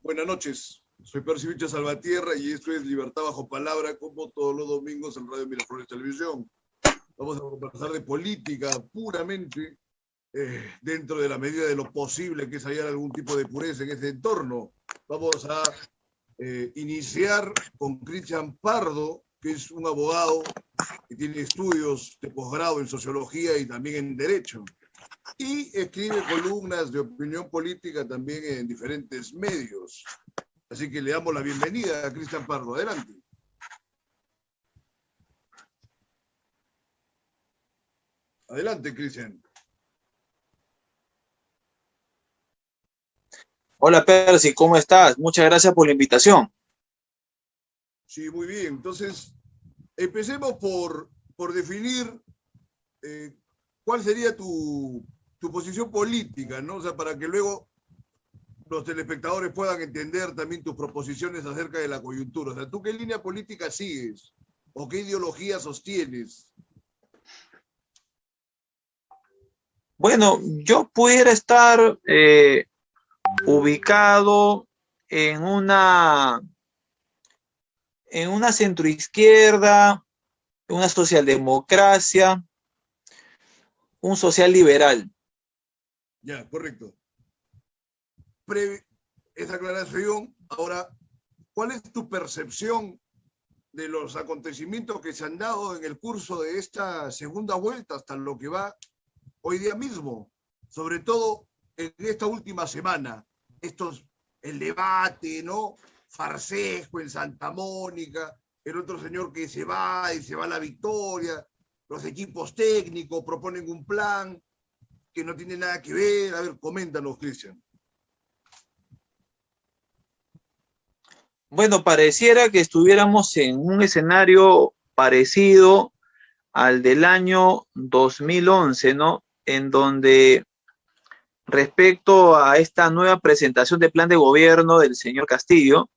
Buenas noches, soy Percy Bicha Salvatierra y esto es Libertad Bajo Palabra, como todos los domingos en Radio Miraflores Televisión. Vamos a conversar de política puramente dentro de la medida de lo posible, que es hallar algún tipo de pureza en este entorno. Vamos a iniciar con Cristian Pardo, que es un abogado que tiene estudios de posgrado en sociología y también en derecho. Y escribe columnas de opinión política también en diferentes medios. Así que le damos la bienvenida a Cristian Pardo. Adelante. Adelante, Cristian. Hola, Percy, ¿cómo estás? Muchas gracias por la invitación. Sí, muy bien. Entonces, empecemos por definir cuál sería tu posición política, ¿no? O sea, para que luego los telespectadores puedan entender también tus proposiciones acerca de la coyuntura. O sea, ¿tú qué línea política sigues? ¿O qué ideología sostienes? Bueno, yo pudiera estar ubicado en una centroizquierda, una socialdemocracia, un social liberal. Ya, correcto. Esa aclaración, ahora, ¿cuál es tu percepción de los acontecimientos que se han dado en el curso de esta segunda vuelta hasta lo que va hoy día mismo? Sobre todo en esta última semana, el debate, ¿no? Farsesco en Santa Mónica, el otro señor que se va y se va a la victoria, los equipos técnicos proponen un plan que no tiene nada que ver. A ver, coméntanos, Cristian. Bueno, pareciera que estuviéramos en un escenario parecido al del año 2011, ¿no? En donde respecto a esta nueva presentación de plan de gobierno del señor Castillo,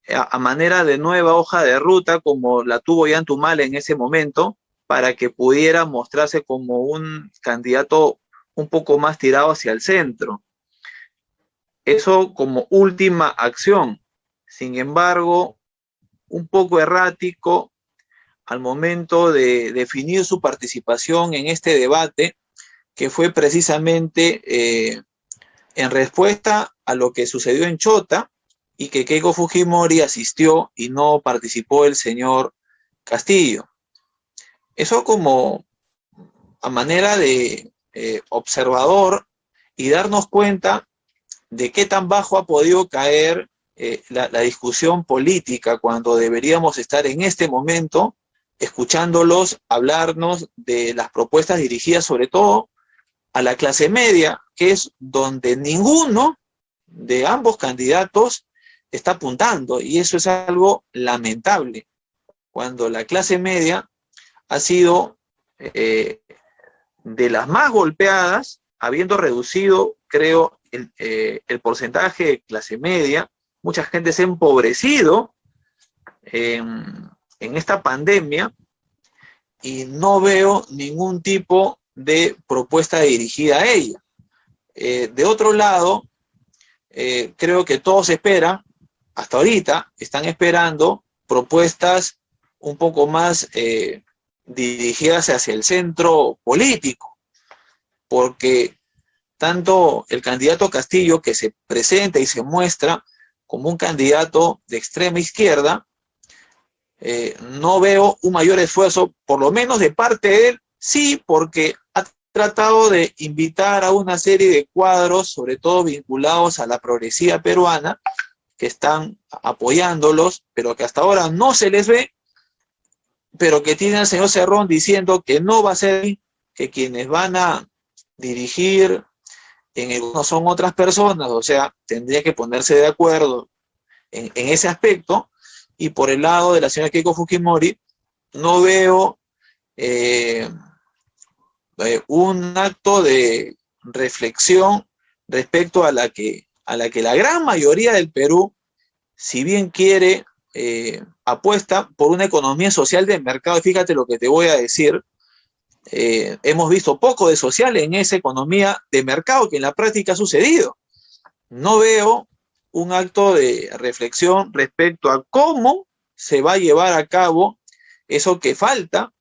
a manera de nueva hoja de ruta, como la tuvo Yantumala en ese momento, para que pudiera mostrarse como un candidato un poco más tirado hacia el centro. Eso como última acción. Sin embargo, un poco errático al momento de definir su participación en este debate, que fue precisamente en respuesta a lo que sucedió en Chota y que Keiko Fujimori asistió y no participó el señor Castillo. Eso como a manera de observador y darnos cuenta de qué tan bajo ha podido caer la discusión política cuando deberíamos estar en este momento escuchándolos hablarnos de las propuestas dirigidas sobre todo a la clase media, que es donde ninguno de ambos candidatos está apuntando, y eso es algo lamentable, cuando la clase media ha sido de las más golpeadas, habiendo reducido, creo, el porcentaje de clase media. Mucha gente se ha empobrecido en esta pandemia y no veo ningún tipo de propuesta dirigida a ella. De otro lado, creo que todos esperan, hasta ahorita, están esperando propuestas un poco más dirigidas hacia el centro político, porque tanto el candidato Castillo, que se presenta y se muestra como un candidato de extrema izquierda, no veo un mayor esfuerzo, por lo menos de parte de él, sí, porque ha tratado de invitar a una serie de cuadros, sobre todo vinculados a la progresiva peruana, que están apoyándolos, pero que hasta ahora no se les ve, pero que tiene al señor Cerrón diciendo que no va a ser, que quienes van a dirigir en el no son otras personas, o sea, tendría que ponerse de acuerdo en ese aspecto. Y por el lado de la señora Keiko Fujimori, no veo un acto de reflexión respecto a la que la gran mayoría del Perú, si bien quiere, apuesta por una economía social de mercado. Y fíjate lo que te voy a decir, hemos visto poco de social en esa economía de mercado que en la práctica ha sucedido. No veo un acto de reflexión respecto a cómo se va a llevar a cabo eso que falta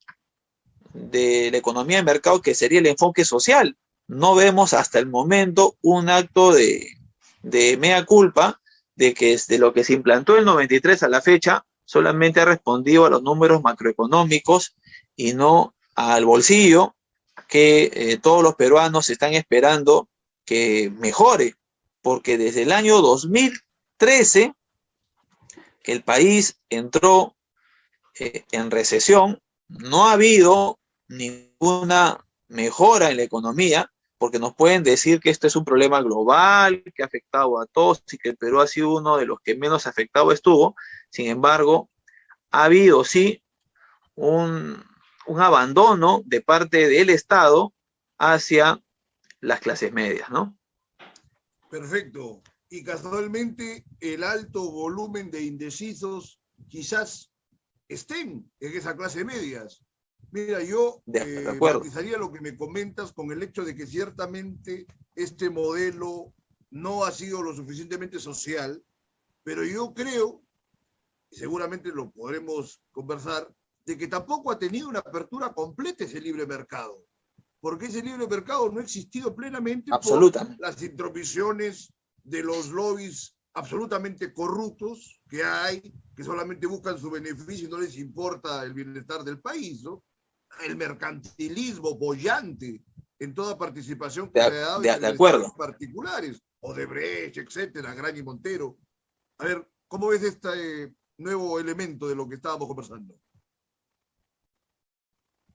de la economía de mercado, que sería el enfoque social. No vemos hasta el momento un acto de mea culpa de que desde lo que se implantó el 93 a la fecha solamente ha respondido a los números macroeconómicos y no al bolsillo que todos los peruanos están esperando que mejore, porque desde el año 2013 que el país entró en recesión, no ha habido ninguna mejora en la economía, porque nos pueden decir que esto es un problema global, que ha afectado a todos y que el Perú ha sido uno de los que menos afectado estuvo. Sin embargo, ha habido sí un abandono de parte del Estado hacia las clases medias, ¿no? Perfecto. Y casualmente el alto volumen de indecisos quizás estén en esa clase medias. Mira, yo matizaría lo que me comentas con el hecho de que ciertamente este modelo no ha sido lo suficientemente social, pero yo creo, y seguramente lo podremos conversar, de que tampoco ha tenido una apertura completa ese libre mercado, porque ese libre mercado no ha existido plenamente por las intromisiones de los lobbies absolutamente corruptos que hay, que solamente buscan su beneficio y no les importa el bienestar del país, ¿no? El mercantilismo boyante en toda participación que se ha dado en empresarios particulares, Odebrecht, etcétera, Graña y Montero. A ver, ¿cómo ves este nuevo elemento de lo que estábamos conversando?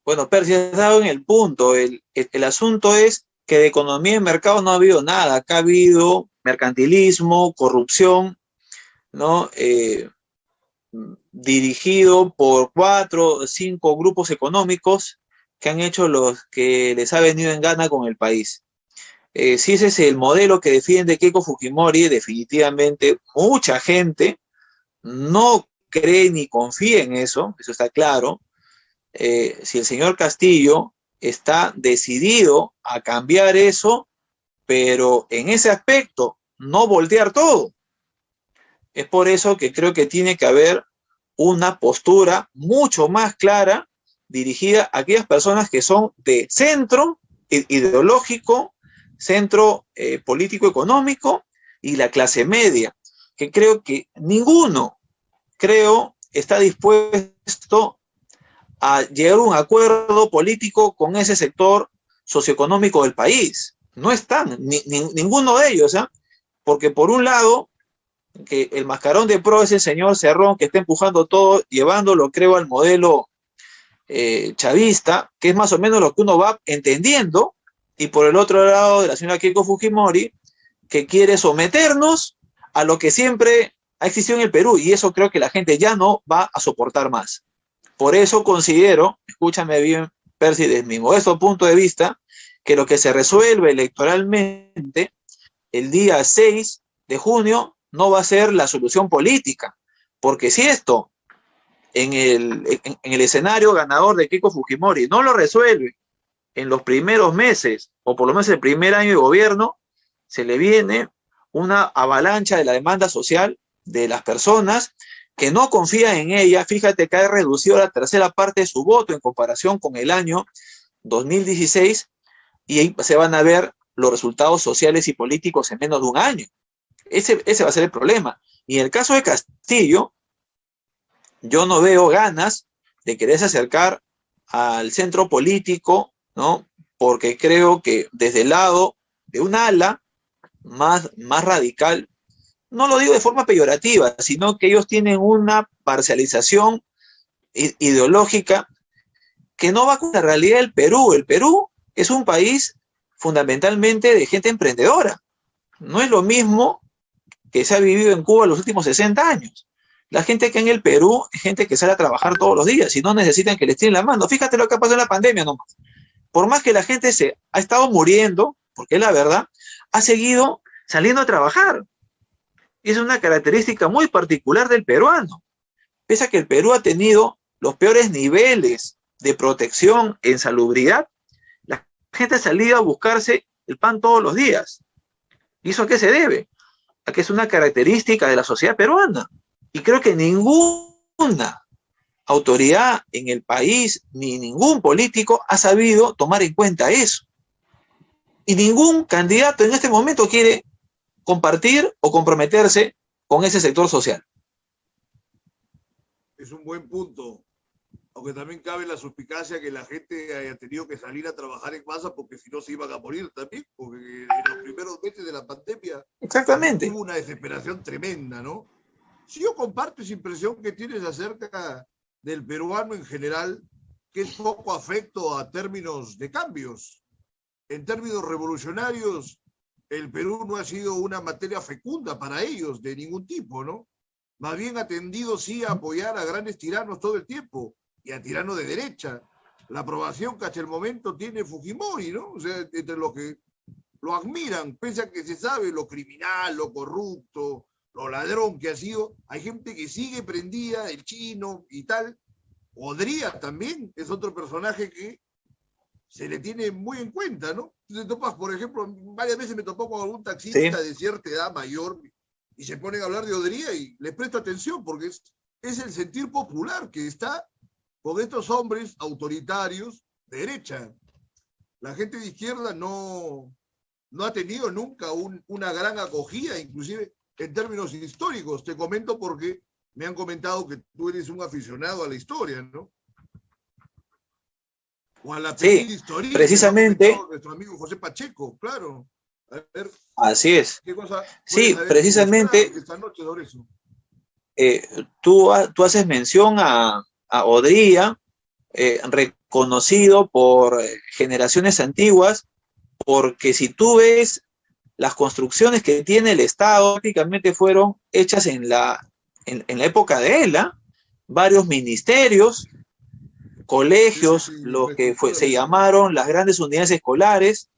Bueno, Percy, has dado en el punto. El asunto es que de economía de mercado no ha habido nada. Acá ha habido mercantilismo, corrupción, ¿no? Dirigido por 4 o 5 grupos económicos que han hecho los que les ha venido en gana con el país. Si ese es el modelo que defiende Keiko Fujimori, definitivamente mucha gente no cree ni confía en eso está claro. Si el señor Castillo está decidido a cambiar eso, pero en ese aspecto no voltear todo. Es por eso que creo que tiene que haber una postura mucho más clara dirigida a aquellas personas que son de centro ideológico, centro político-económico y la clase media, que creo que ninguno, está dispuesto a llegar a un acuerdo político con ese sector socioeconómico del país. No están, ninguno de ellos, ¿eh? Porque por un lado, que el mascarón de pro es el señor Cerrón, que está empujando todo, llevándolo, creo, al modelo chavista, que es más o menos lo que uno va entendiendo, y por el otro lado de la señora Keiko Fujimori, que quiere someternos a lo que siempre ha existido en el Perú, y eso creo que la gente ya no va a soportar más. Por eso considero, escúchame bien, Percy, desde mi modesto punto de vista, que lo que se resuelve electoralmente el día 6 de junio no va a ser la solución política, porque si esto en el escenario ganador de Keiko Fujimori no lo resuelve en los primeros meses, o por lo menos el primer año de gobierno, se le viene una avalancha de la demanda social de las personas que no confían en ella. Fíjate que ha reducido la tercera parte de su voto en comparación con el año 2016, y ahí se van a ver los resultados sociales y políticos en menos de un año. Ese va a ser el problema. Y en el caso de Castillo, yo no veo ganas de quererse acercar al centro político, ¿no? Porque creo que desde el lado de un ala más radical, no lo digo de forma peyorativa, sino que ellos tienen una parcialización ideológica que no va con la realidad del Perú. El Perú es un país fundamentalmente de gente emprendedora. No es lo mismo que se ha vivido en Cuba en los últimos 60 años. La gente que en el Perú es gente que sale a trabajar todos los días y no necesitan que les tiren la mano. Fíjate lo que ha pasado en la pandemia nomás. Por más que la gente se ha estado muriendo, porque es la verdad, ha seguido saliendo a trabajar. Y es una característica muy particular del peruano. Pese a que el Perú ha tenido los peores niveles de protección en salubridad, la gente ha salido a buscarse el pan todos los días. ¿Y eso a qué se debe? que es una característica de la sociedad peruana. Y creo que ninguna autoridad en el país, ni ningún político ha sabido tomar en cuenta eso. Y ningún candidato en este momento quiere compartir o comprometerse con ese sector social. Es un buen punto, aunque también cabe la suspicacia que la gente haya tenido que salir a trabajar en masa porque si no se iban a morir también, porque en los primeros meses de la pandemia exactamente hubo una desesperación tremenda, ¿no? Sí, yo comparto esa impresión que tienes acerca del peruano en general, que es poco afecto a términos de cambios. En términos revolucionarios, el Perú no ha sido una materia fecunda para ellos de ningún tipo, ¿no? Más bien ha tendido sí a apoyar a grandes tiranos todo el tiempo y a tiranos de derecha. La aprobación que hasta el momento tiene Fujimori, ¿no? O sea, entre los que lo admiran, pese a que se sabe lo criminal, lo corrupto, lo ladrón que ha sido, hay gente que sigue prendida, el chino y tal. Odría también es otro personaje que se le tiene muy en cuenta, ¿no? Te topas, por ejemplo, varias veces me topó con algún taxista de cierta edad mayor y se ponen a hablar de Odría y les presto atención porque es el sentir popular que está con estos hombres autoritarios de derecha. La gente de izquierda no ha tenido nunca una gran acogida, inclusive en términos históricos. Te comento porque me han comentado que tú eres un aficionado a la historia, ¿no? O a la historia. Precisamente. Nuestro amigo José Pacheco, claro. A ver, así es. ¿qué cosa sí, precisamente. Esta noche sobre eso? Tú haces mención a Odría, reconocido por generaciones antiguas, porque si tú ves las construcciones que tiene el Estado, prácticamente fueron hechas en la época de él, ¿eh? Varios ministerios, colegios, lo que se llamaron las grandes unidades escolares,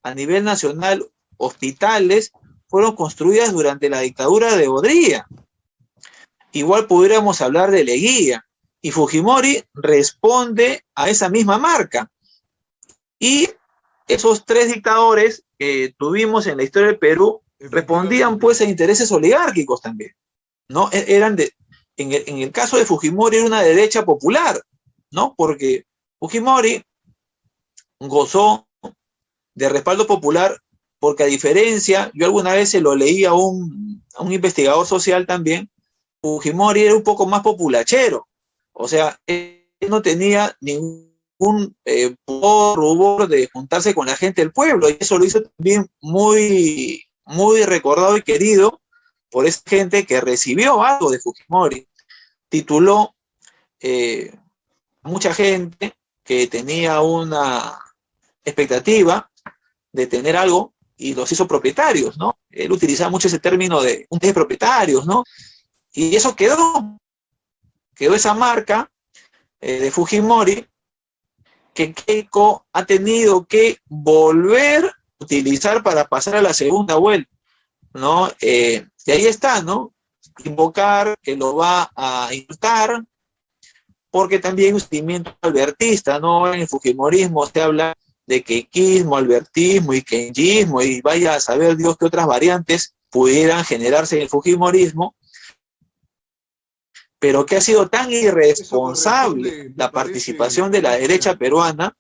a nivel nacional, hospitales, fueron construidas durante la dictadura de Odría. Igual pudiéramos hablar de Leguía, y Fujimori responde a esa misma marca. Y esos tres dictadores que tuvimos en la historia del Perú respondían pues a intereses oligárquicos también, ¿no? Eran en el caso de Fujimori era una derecha popular, ¿no? Porque Fujimori gozó de respaldo popular porque, a diferencia, yo alguna vez se lo leí a un investigador social también, Fujimori era un poco más populachero, o sea, él no tenía ningún rubor de juntarse con la gente del pueblo, y eso lo hizo también muy, muy recordado y querido por esa gente que recibió algo de Fujimori. Tituló a mucha gente que tenía una expectativa de tener algo y los hizo propietarios, ¿no? Él utilizaba mucho ese término de un de propietarios, ¿no? Y eso quedó esa marca de Fujimori que Keiko ha tenido que volver a utilizar para pasar a la segunda vuelta, ¿no? Y ahí está, ¿no? Invocar que lo va a indultar, porque también un sentimiento albertista, ¿no? En el fujimorismo se habla de keikismo, albertismo y keyngismo, y vaya a saber Dios qué otras variantes pudieran generarse en el fujimorismo, pero que ha sido tan irresponsable la participación de la derecha peruana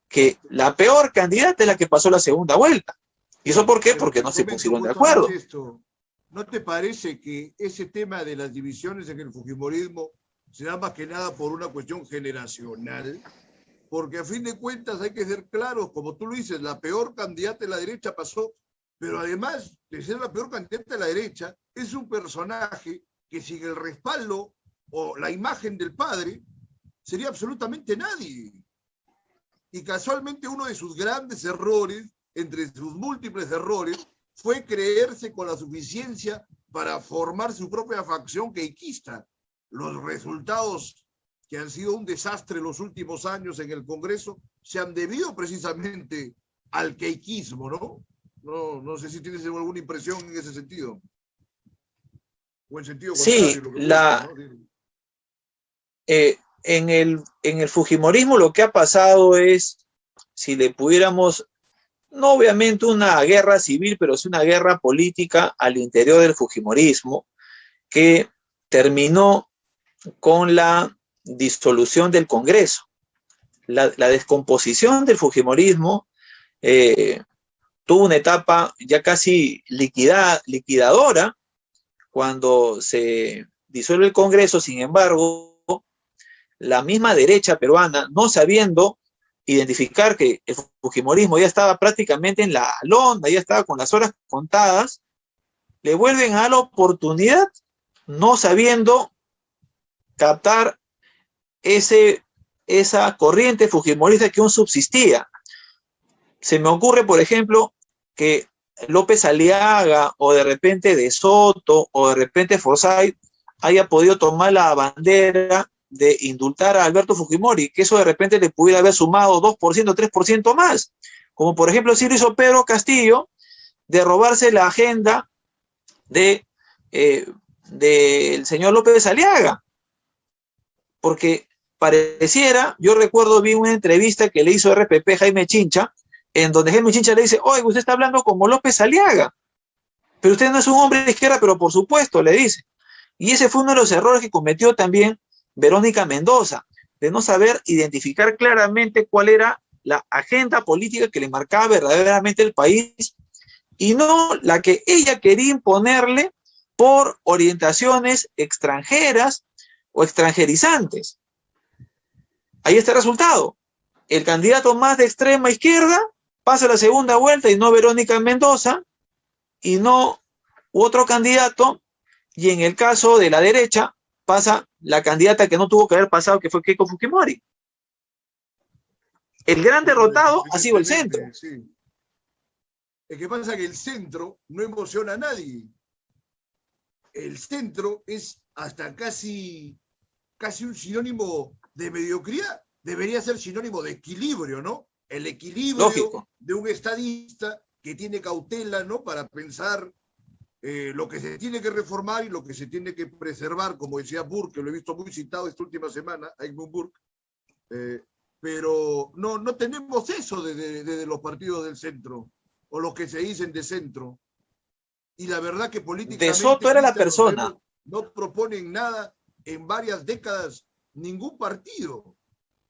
que la peor candidata es la que pasó la segunda vuelta. ¿Y eso por qué? Porque no se pusieron de acuerdo. ¿No te parece que ese tema de las divisiones en el fujimorismo se da más que nada por una cuestión generacional? Porque a fin de cuentas hay que ser claros, como tú lo dices, la peor candidata de la derecha pasó, pero además de ser la peor candidata de la derecha, es un personaje que sin el respaldo o la imagen del padre sería absolutamente nadie. Y casualmente uno de sus grandes errores, entre sus múltiples errores, fue creerse con la suficiencia para formar su propia facción keikista. Los resultados que han sido un desastre los últimos años en el Congreso se han debido precisamente al keikismo, ¿no? No sé si tienes alguna impresión en ese sentido. O en sentido sí, contrario, ¿no? En el fujimorismo lo que ha pasado es, si le pudiéramos no obviamente una guerra civil, pero sí una guerra política al interior del fujimorismo, que terminó con la disolución del Congreso. La descomposición del fujimorismo tuvo una etapa ya casi liquidadora cuando se disuelve el Congreso. Sin embargo, la misma derecha peruana, no sabiendo identificar que el fujimorismo ya estaba prácticamente en la lona, ya estaba con las horas contadas, le vuelven a la oportunidad, no sabiendo captar esa corriente fujimorista que aún subsistía. Se me ocurre, por ejemplo, que López Aliaga o de repente De Soto o de repente Forsyth haya podido tomar la bandera de indultar a Alberto Fujimori, que eso de repente le pudiera haber sumado 2%, 3% más, como por ejemplo sí lo hizo Pedro Castillo, de robarse la agenda del señor López Aliaga, porque pareciera, yo recuerdo, vi una entrevista que le hizo RPP Jaime Chincha, en donde Jaime Chincha le dice, oye, usted está hablando como López Aliaga, pero usted no es un hombre de izquierda, pero por supuesto, le dice. Y ese fue uno de los errores que cometió también Verónica Mendoza, de no saber identificar claramente cuál era la agenda política que le marcaba verdaderamente el país y no la que ella quería imponerle por orientaciones extranjeras o extranjerizantes. Ahí está el resultado. El candidato más de extrema izquierda pasa a la segunda vuelta y no Verónica Mendoza y no otro candidato, y en el caso de la derecha pasa la candidata que no tuvo que haber pasado, que fue Keiko Fujimori. El gran derrotado ha sido el centro. Sí. Es que pasa que el centro no emociona a nadie. El centro es hasta casi un sinónimo de mediocridad. Debería ser sinónimo de equilibrio, ¿no? El equilibrio lógico de un estadista que tiene cautela, ¿no? Para pensar lo que se tiene que reformar y lo que se tiene que preservar, como decía Burke, que lo he visto muy citado esta última semana, Edmund Burke, pero no tenemos eso de los partidos del centro, o los que se dicen de centro, y la verdad que políticamente De Soto era la persona. No proponen nada en varias décadas ningún partido.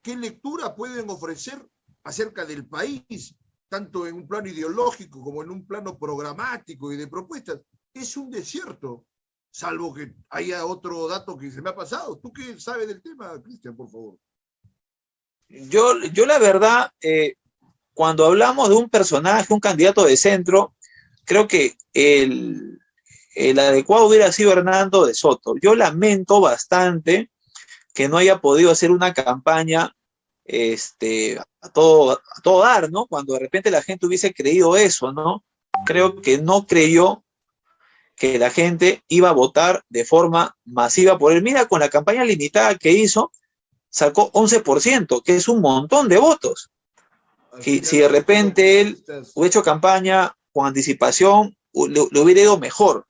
¿Qué lectura pueden ofrecer acerca del país, tanto en un plano ideológico como en un plano programático y de propuestas? Es un desierto, salvo que haya otro dato que se me ha pasado. ¿Tú qué sabes del tema, Cristian, por favor? Yo la verdad, cuando hablamos de un personaje, un candidato de centro, creo que el adecuado hubiera sido Hernando de Soto. Yo lamento bastante que no haya podido hacer una campaña a todo dar, ¿no? Cuando de repente la gente hubiese creído eso, ¿no? Creo que no creyó que la gente iba a votar de forma masiva por él. Mira, con la campaña limitada que hizo, sacó 11%, que es un montón de votos. Si de repente él hubiera hecho campaña con anticipación, le hubiera ido mejor.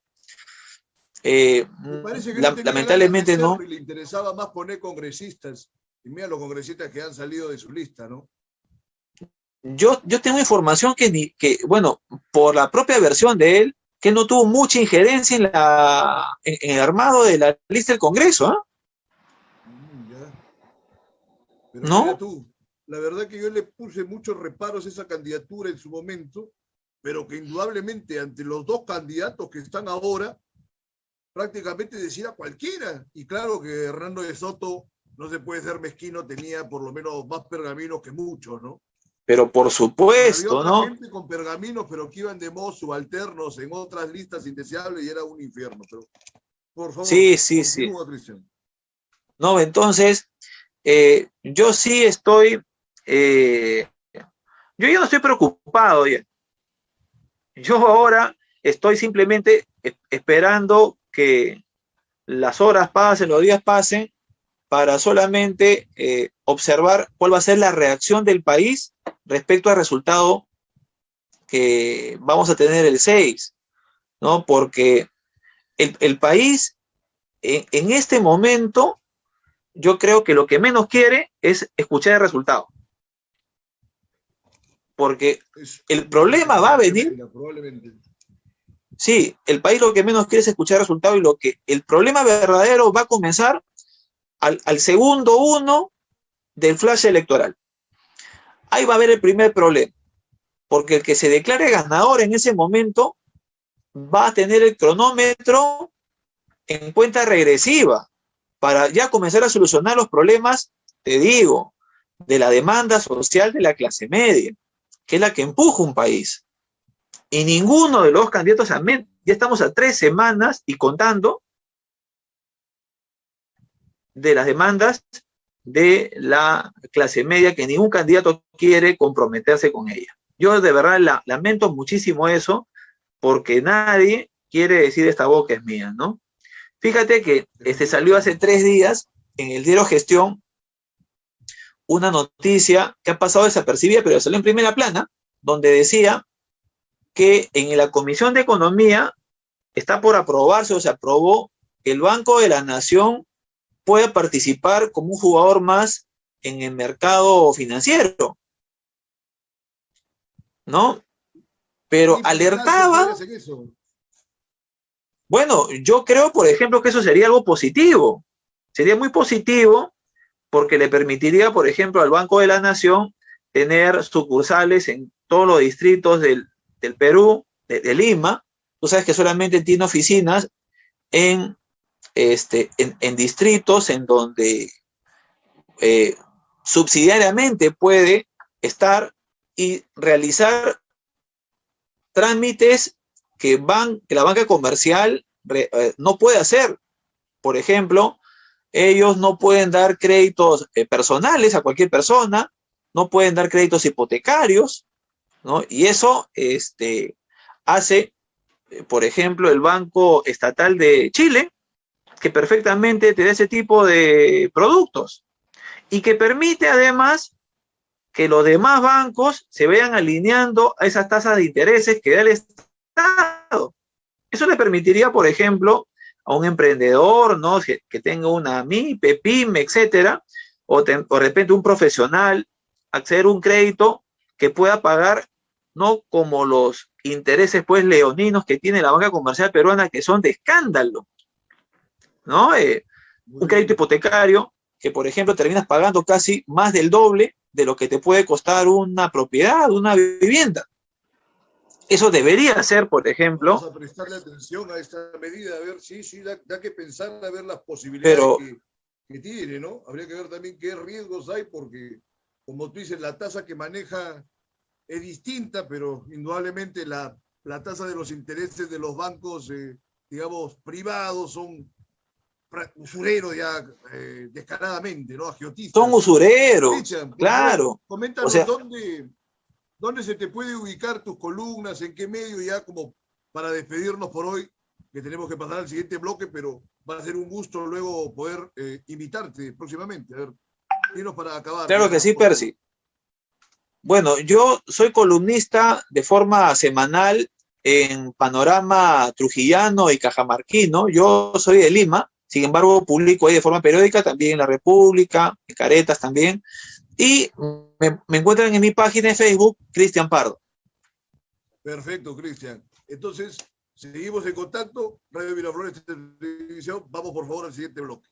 Lamentablemente no. Le interesaba más poner congresistas, y mira los congresistas que han salido de su lista, ¿no? Yo tengo información que, bueno, por la propia versión de él, que no tuvo mucha injerencia en el armado de la lista del Congreso, ¿eh? Pero ¿no? Mira tú, la verdad que yo le puse muchos reparos a esa candidatura en su momento, pero que indudablemente ante los dos candidatos que están ahora, prácticamente decía cualquiera. Y claro que Hernando de Soto, no se puede ser mezquino, tenía por lo menos más pergaminos que muchos, ¿no? Pero por supuesto, había ¿no? Gente con pergaminos, pero que iban de modo subalternos en otras listas indeseables y era un infierno. Pero, por favor, sí. Cristian. No, entonces, yo sí estoy, yo ya no estoy preocupado. Ya. Yo ahora estoy simplemente esperando que las horas pasen, los días pasen, para solamente observar cuál va a ser la reacción del país respecto al resultado que vamos a tener el 6, ¿no? Porque el país en este momento, yo creo que lo que menos quiere es escuchar el resultado. porque el problema va a venir. Probablemente. Sí, el país lo que menos quiere es escuchar resultados y el problema verdadero va a comenzar al segundo uno del flash electoral. Ahí va a haber el primer problema, porque el que se declare ganador en ese momento va a tener el cronómetro en cuenta regresiva para ya comenzar a solucionar los problemas, te digo, de la demanda social de la clase media, que es la que empuja un país. Y ninguno de los candidatos, ya estamos a 3 semanas y contando de las demandas de la clase media, que ningún candidato quiere comprometerse con ella. Yo de verdad lamento muchísimo eso, porque nadie quiere decir esta boca es mía, ¿no? Fíjate que salió hace 3 días en el diario Gestión una noticia que ha pasado desapercibida, pero salió en primera plana, donde decía que en la Comisión de Economía está por aprobarse, o se aprobó, que el Banco de la Nación pueda participar como un jugador más en el mercado financiero, ¿no? Pero alertaba. Bueno, yo creo, por ejemplo, que eso sería algo positivo. Sería muy positivo porque le permitiría, por ejemplo, al Banco de la Nación tener sucursales en todos los distritos del Perú, de Lima. Tú sabes que solamente tiene oficinas en distritos en donde subsidiariamente puede estar y realizar trámites que la banca comercial no puede hacer. Por ejemplo, ellos no pueden dar créditos personales a cualquier persona, no pueden dar créditos hipotecarios, ¿no? Y eso hace, por ejemplo, el Banco Estatal de Chile, que perfectamente te da ese tipo de productos y que permite además que los demás bancos se vayan alineando a esas tasas de intereses que da el Estado. Eso le permitiría, por ejemplo, a un emprendedor, ¿no?, que tenga una MIPE, PYME, etcétera, o de repente un profesional, acceder a un crédito que pueda pagar no como los intereses pues leoninos que tiene la banca comercial peruana, que son de escándalo, ¿no? Un crédito hipotecario que, por ejemplo, terminas pagando casi más del doble de lo que te puede costar una propiedad, una vivienda. Eso debería ser, por ejemplo. Vamos a prestarle atención a esta medida, a ver, sí, da que pensar, a ver las posibilidades que tiene, ¿no? Habría que ver también qué riesgos hay, porque, como tú dices, la tasa que maneja es distinta, pero indudablemente la tasa de los intereses de los bancos, digamos, privados son usureros ya descaradamente, ¿no? Agiotistas. Son usureros, Christian, claro. Coméntanos, ¿dónde se te puede ubicar tus columnas? ¿En qué medio? Ya como para despedirnos por hoy, que tenemos que pasar al siguiente bloque, pero va a ser un gusto luego poder invitarte próximamente. A ver, dinos para acabar. Claro que sí, Percy. Bueno, yo soy columnista de forma semanal en Panorama Trujillano y Cajamarquino. Yo soy de Lima, sin embargo publico ahí de forma periódica, también en La República, en Caretas también. Y me encuentran en mi página de Facebook, Cristian Pardo. Perfecto, Cristian. Entonces, seguimos en contacto. Radio Miraflores Televisión. Vamos, por favor, al siguiente bloque.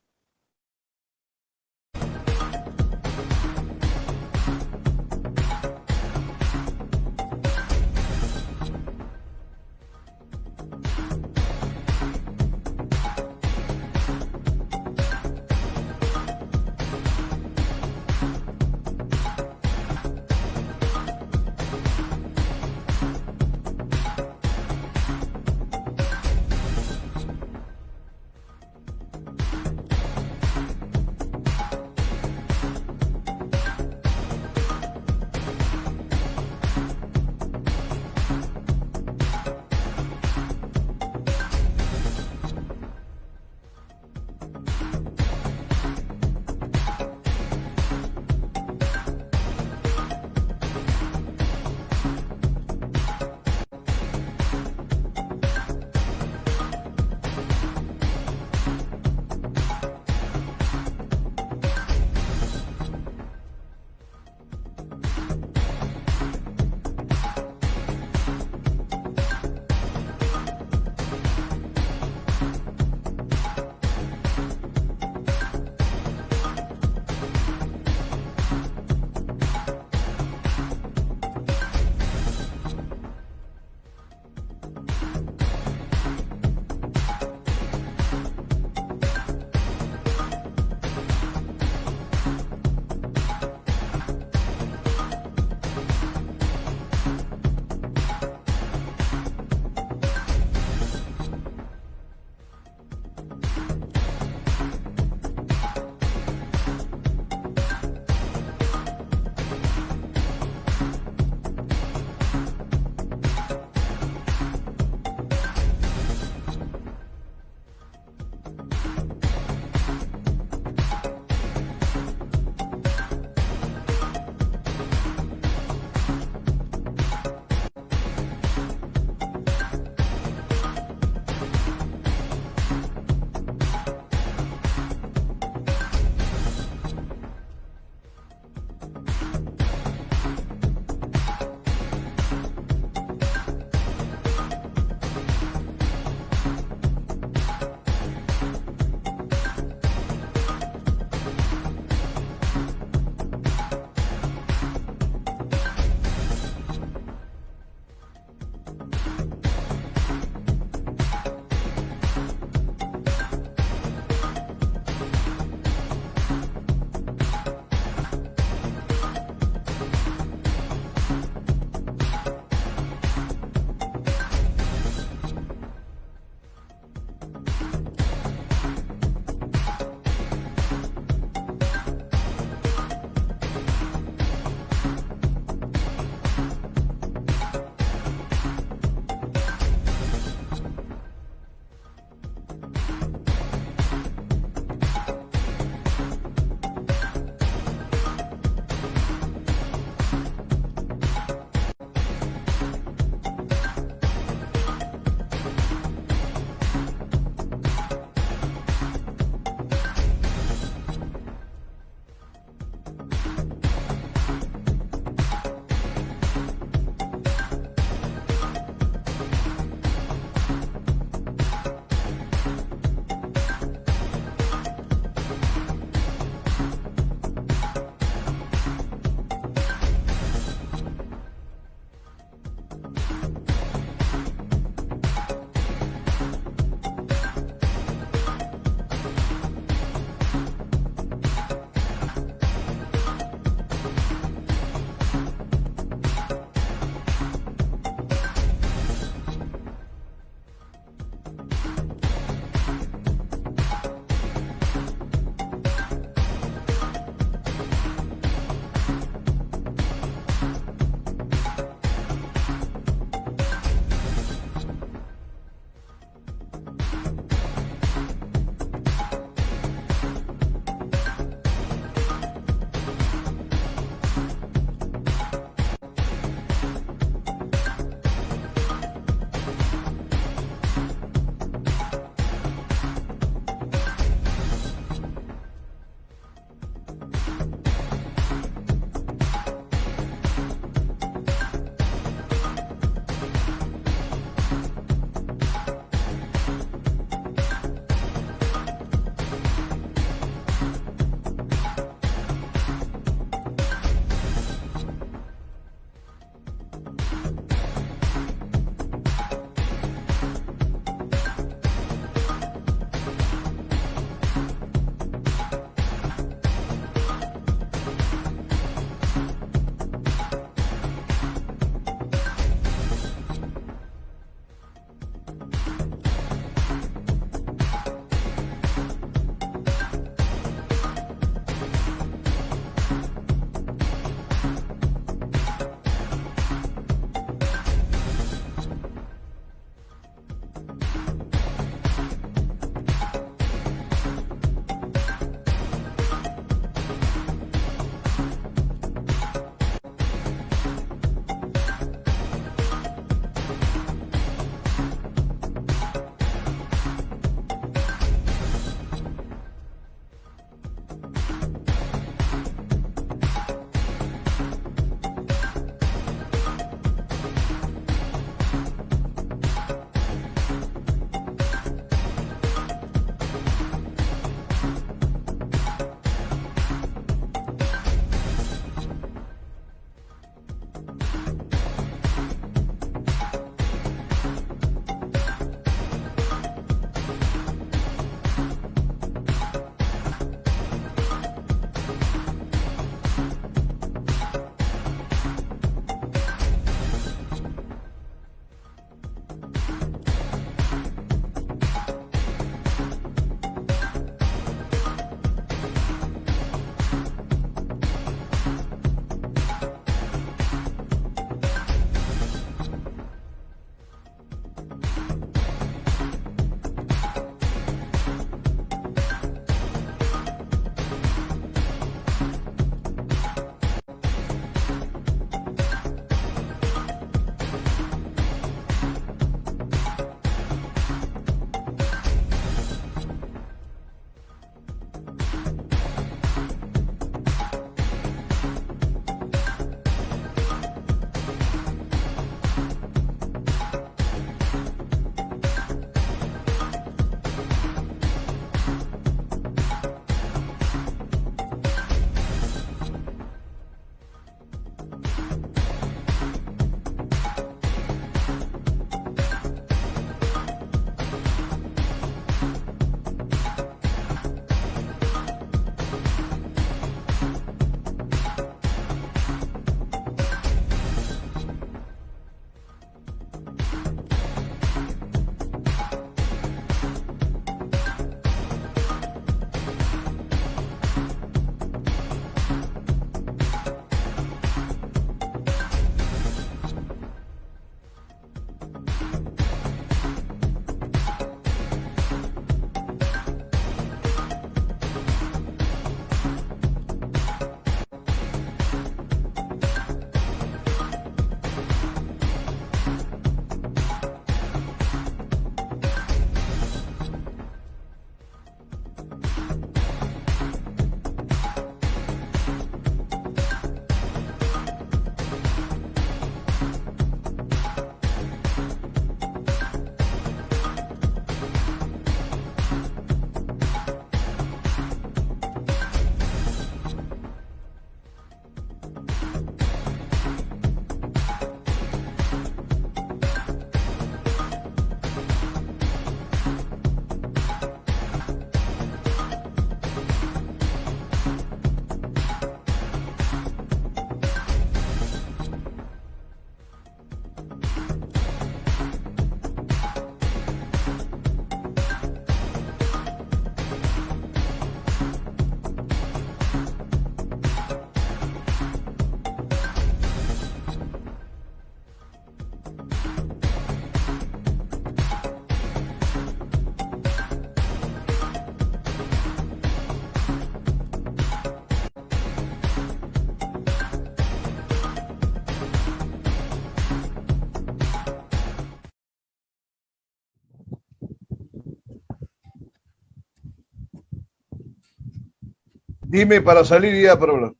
Dime para salir y ya para hablar.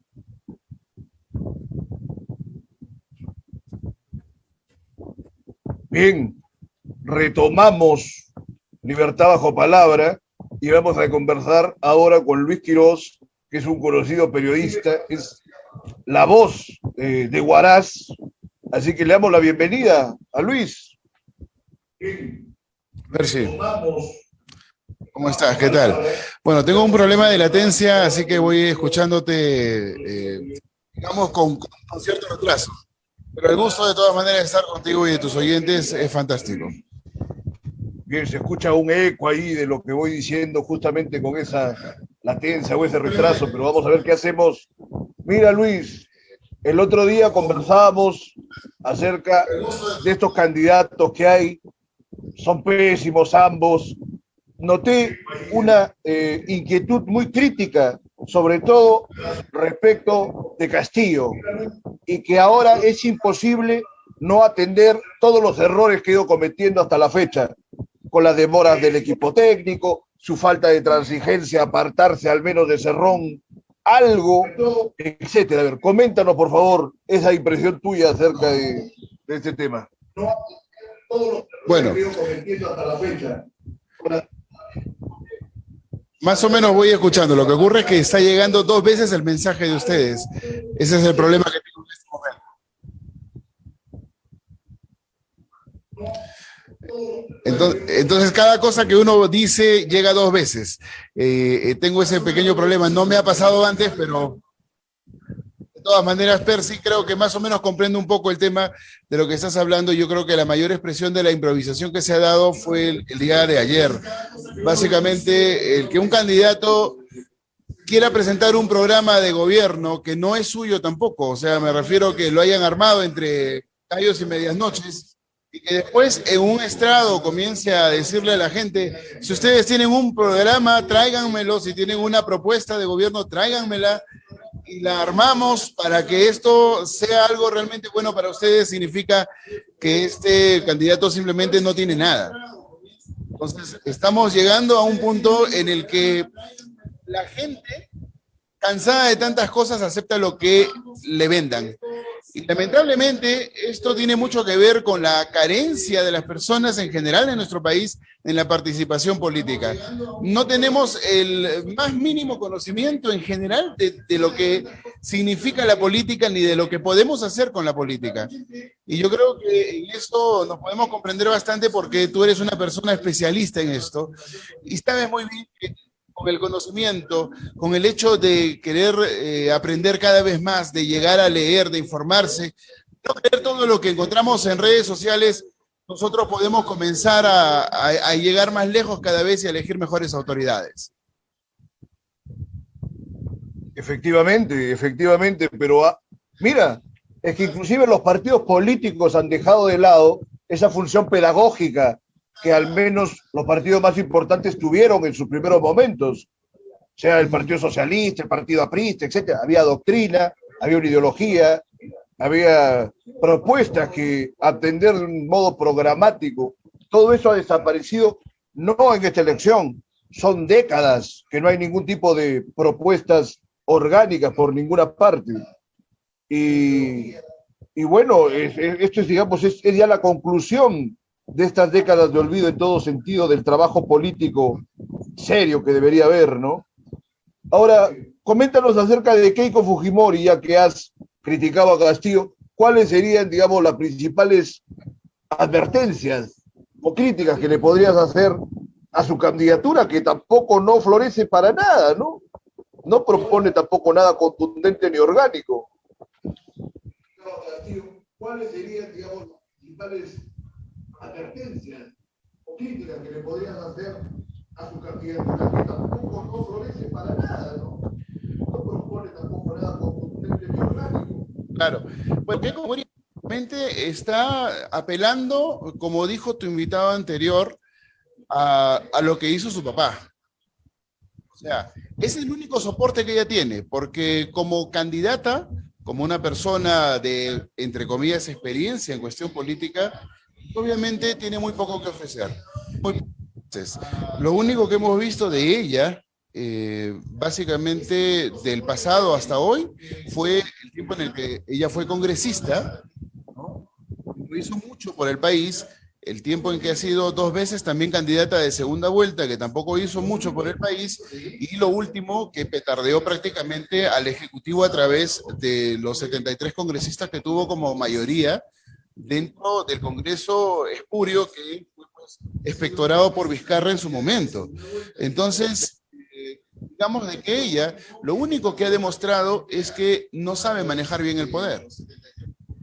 Bien, retomamos Libertad bajo palabra y vamos a conversar ahora con Luis Quiroz, que es un conocido periodista, es la voz de Huaraz, así que le damos la bienvenida a Luis. Percy, ¿cómo estás? ¿Qué tal? Bueno, tengo un problema de latencia, así que voy escuchándote, digamos, con cierto retraso. Pero el gusto de todas maneras de estar contigo y de tus oyentes es fantástico. Bien, se escucha un eco ahí de lo que voy diciendo justamente con esa latencia o ese retraso, pero vamos a ver qué hacemos. Mira, Luis, el otro día conversábamos acerca de estos candidatos que hay, son pésimos ambos. Noté una inquietud muy crítica, sobre todo respecto de Castillo, y que ahora es imposible no atender todos los errores que ha ido cometiendo hasta la fecha, con las demoras del equipo técnico, su falta de transigencia, apartarse al menos de Cerrón, algo, etcétera. A ver, coméntanos, por favor, esa impresión tuya acerca de este tema. Bueno, más o menos voy escuchando. Lo que ocurre es que está llegando 2 veces el mensaje de ustedes. Ese es el problema que tengo en este momento. Entonces, cada cosa que uno dice llega 2 veces. Tengo ese pequeño problema. No me ha pasado antes, pero de todas maneras, Percy, creo que más o menos comprendo un poco el tema de lo que estás hablando. Yo creo que la mayor expresión de la improvisación que se ha dado fue el día de ayer. Básicamente, el que un candidato quiera presentar un programa de gobierno que no es suyo tampoco. O sea, me refiero a que lo hayan armado entre gallos y medias noches, y que después en un estrado comience a decirle a la gente, si ustedes tienen un programa, tráiganmelo, si tienen una propuesta de gobierno, tráiganmela, y la armamos para que esto sea algo realmente bueno para ustedes. Significa que este candidato simplemente no tiene nada. Entonces, estamos llegando a un punto en el que la gente, cansada de tantas cosas, acepta lo que le vendan. Y lamentablemente esto tiene mucho que ver con la carencia de las personas en general en nuestro país en la participación política. No tenemos el más mínimo conocimiento en general de lo que significa la política ni de lo que podemos hacer con la política. Y yo creo que en eso nos podemos comprender bastante porque tú eres una persona especialista en esto y sabes muy bien que con el conocimiento, con el hecho de querer aprender cada vez más, de llegar a leer, de informarse, no creer todo lo que encontramos en redes sociales, nosotros podemos comenzar a llegar más lejos cada vez y a elegir mejores autoridades. Efectivamente, pero mira, es que inclusive los partidos políticos han dejado de lado esa función pedagógica que al menos los partidos más importantes tuvieron en sus primeros momentos, sea el Partido Socialista, el Partido Aprista, etcétera. Había doctrina, había una ideología, había propuestas que atender de un modo programático. Todo eso ha desaparecido, no en esta elección, son décadas que no hay ningún tipo de propuestas orgánicas por ninguna parte. Y bueno, esto es, digamos, es ya la conclusión de estas décadas de olvido en todo sentido del trabajo político serio que debería haber, ¿no? Ahora, coméntanos acerca de Keiko Fujimori, ya que has criticado a Castillo, ¿cuáles serían, digamos, las principales advertencias o críticas que le podrías hacer a su candidatura, que tampoco no florece para nada, ¿no? No propone tampoco nada contundente ni orgánico. ¿Cuáles serían, digamos, las principales advertencias o críticas que le podrías hacer a su candidatura, que tampoco no florece para nada, ¿no? No propone tampoco nada contundente ni orgánico? Claro, pues que realmente está apelando, como dijo tu invitado anterior, a lo que hizo su papá. O sea, es el único soporte que ella tiene, porque como candidata, como una persona de, entre comillas, experiencia en cuestión política, obviamente tiene muy poco que ofrecer. Entonces, lo único que hemos visto de ella básicamente del pasado hasta hoy, fue el tiempo en el que ella fue congresista, ¿no? No hizo mucho por el país, el tiempo en que ha sido 2 veces también candidata de segunda vuelta, que tampoco hizo mucho por el país, y lo último, que petardeó prácticamente al Ejecutivo a través de los 73 congresistas que tuvo como mayoría dentro del Congreso espurio que fue pues, expectorado por Vizcarra en su momento. Entonces, digamos de que ella lo único que ha demostrado es que no sabe manejar bien el poder.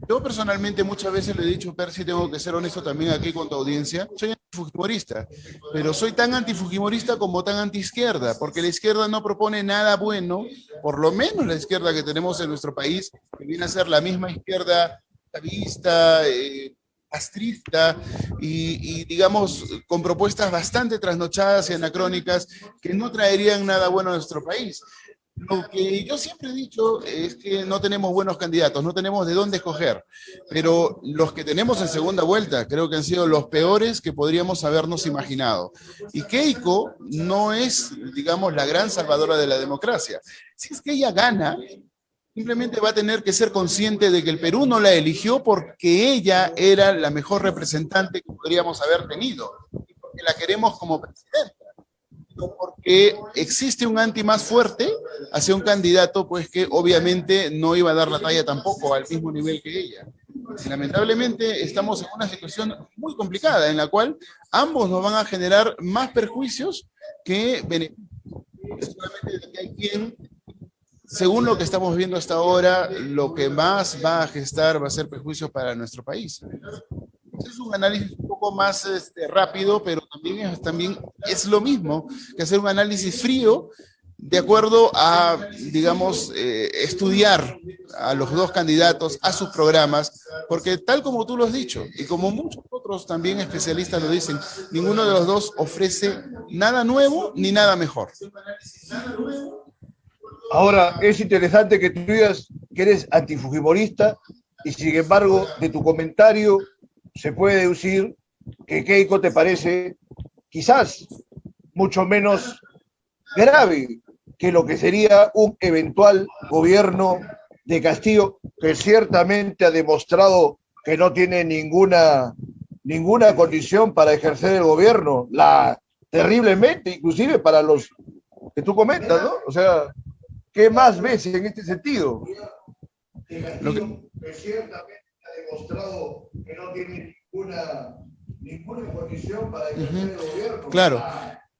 Yo personalmente muchas veces le he dicho, Percy, tengo que ser honesto también aquí con tu audiencia, soy antifujimorista, pero soy tan antifujimorista como tan antiizquierda, porque la izquierda no propone nada bueno, por lo menos la izquierda que tenemos en nuestro país, que viene a ser la misma izquierda chavista, castrista y, digamos, con propuestas bastante trasnochadas y anacrónicas que no traerían nada bueno a nuestro país. Lo que yo siempre he dicho es que no tenemos buenos candidatos, no tenemos de dónde escoger, pero los que tenemos en segunda vuelta creo que han sido los peores que podríamos habernos imaginado. Y Keiko no es, digamos, la gran salvadora de la democracia. Si es que ella gana, simplemente va a tener que ser consciente de que el Perú no la eligió porque ella era la mejor representante que podríamos haber tenido, y porque la queremos como presidenta. Porque existe un anti más fuerte hacia un candidato pues que obviamente no iba a dar la talla tampoco al mismo nivel que ella. Y lamentablemente estamos en una situación muy complicada en la cual ambos nos van a generar más perjuicios que beneficios. Solamente que hay quien, según lo que estamos viendo hasta ahora, lo que más va a gestar va a ser perjuicio para nuestro país. Es un análisis un poco más rápido, pero también es lo mismo que hacer un análisis frío de acuerdo a, digamos, estudiar a los dos candidatos, a sus programas, porque tal como tú lo has dicho, y como muchos otros también especialistas lo dicen, ninguno de los dos ofrece nada nuevo ni nada mejor. Ahora, es interesante que tú digas que eres antifujimorista y sin embargo, de tu comentario se puede deducir que Keiko te parece quizás mucho menos grave que lo que sería un eventual gobierno de Castillo, que ciertamente ha demostrado que no tiene ninguna condición para ejercer el gobierno, terriblemente, inclusive para los que tú comentas, ¿no? O sea, ¿qué más ves en este sentido? Lo que ciertamente ha demostrado que no tiene ninguna condición para ejercer el gobierno. Claro.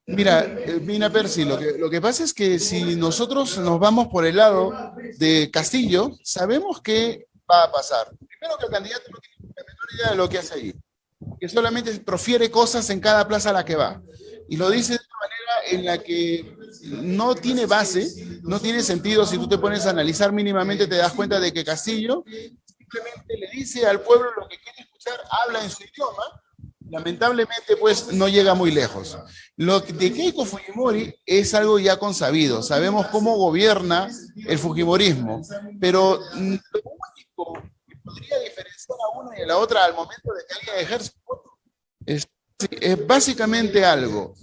Mira, Percy, lo que pasa es que si nosotros nos vamos por el lado de Castillo, sabemos qué va a pasar. Primero que el candidato no tiene la menor idea de lo que hace ahí, que solamente profiere cosas en cada plaza a la que va. Y lo dice de una manera en la que no tiene base, no tiene sentido. Si tú te pones a analizar mínimamente, te das cuenta de que Castillo simplemente le dice al pueblo lo que quiere escuchar, habla en su idioma, lamentablemente pues no llega muy lejos. Lo de Keiko Fujimori es algo ya consabido, sabemos cómo gobierna el fujimorismo, pero lo único que podría diferenciar a una y a la otra al momento de que alguien ejerce un voto es básicamente algo,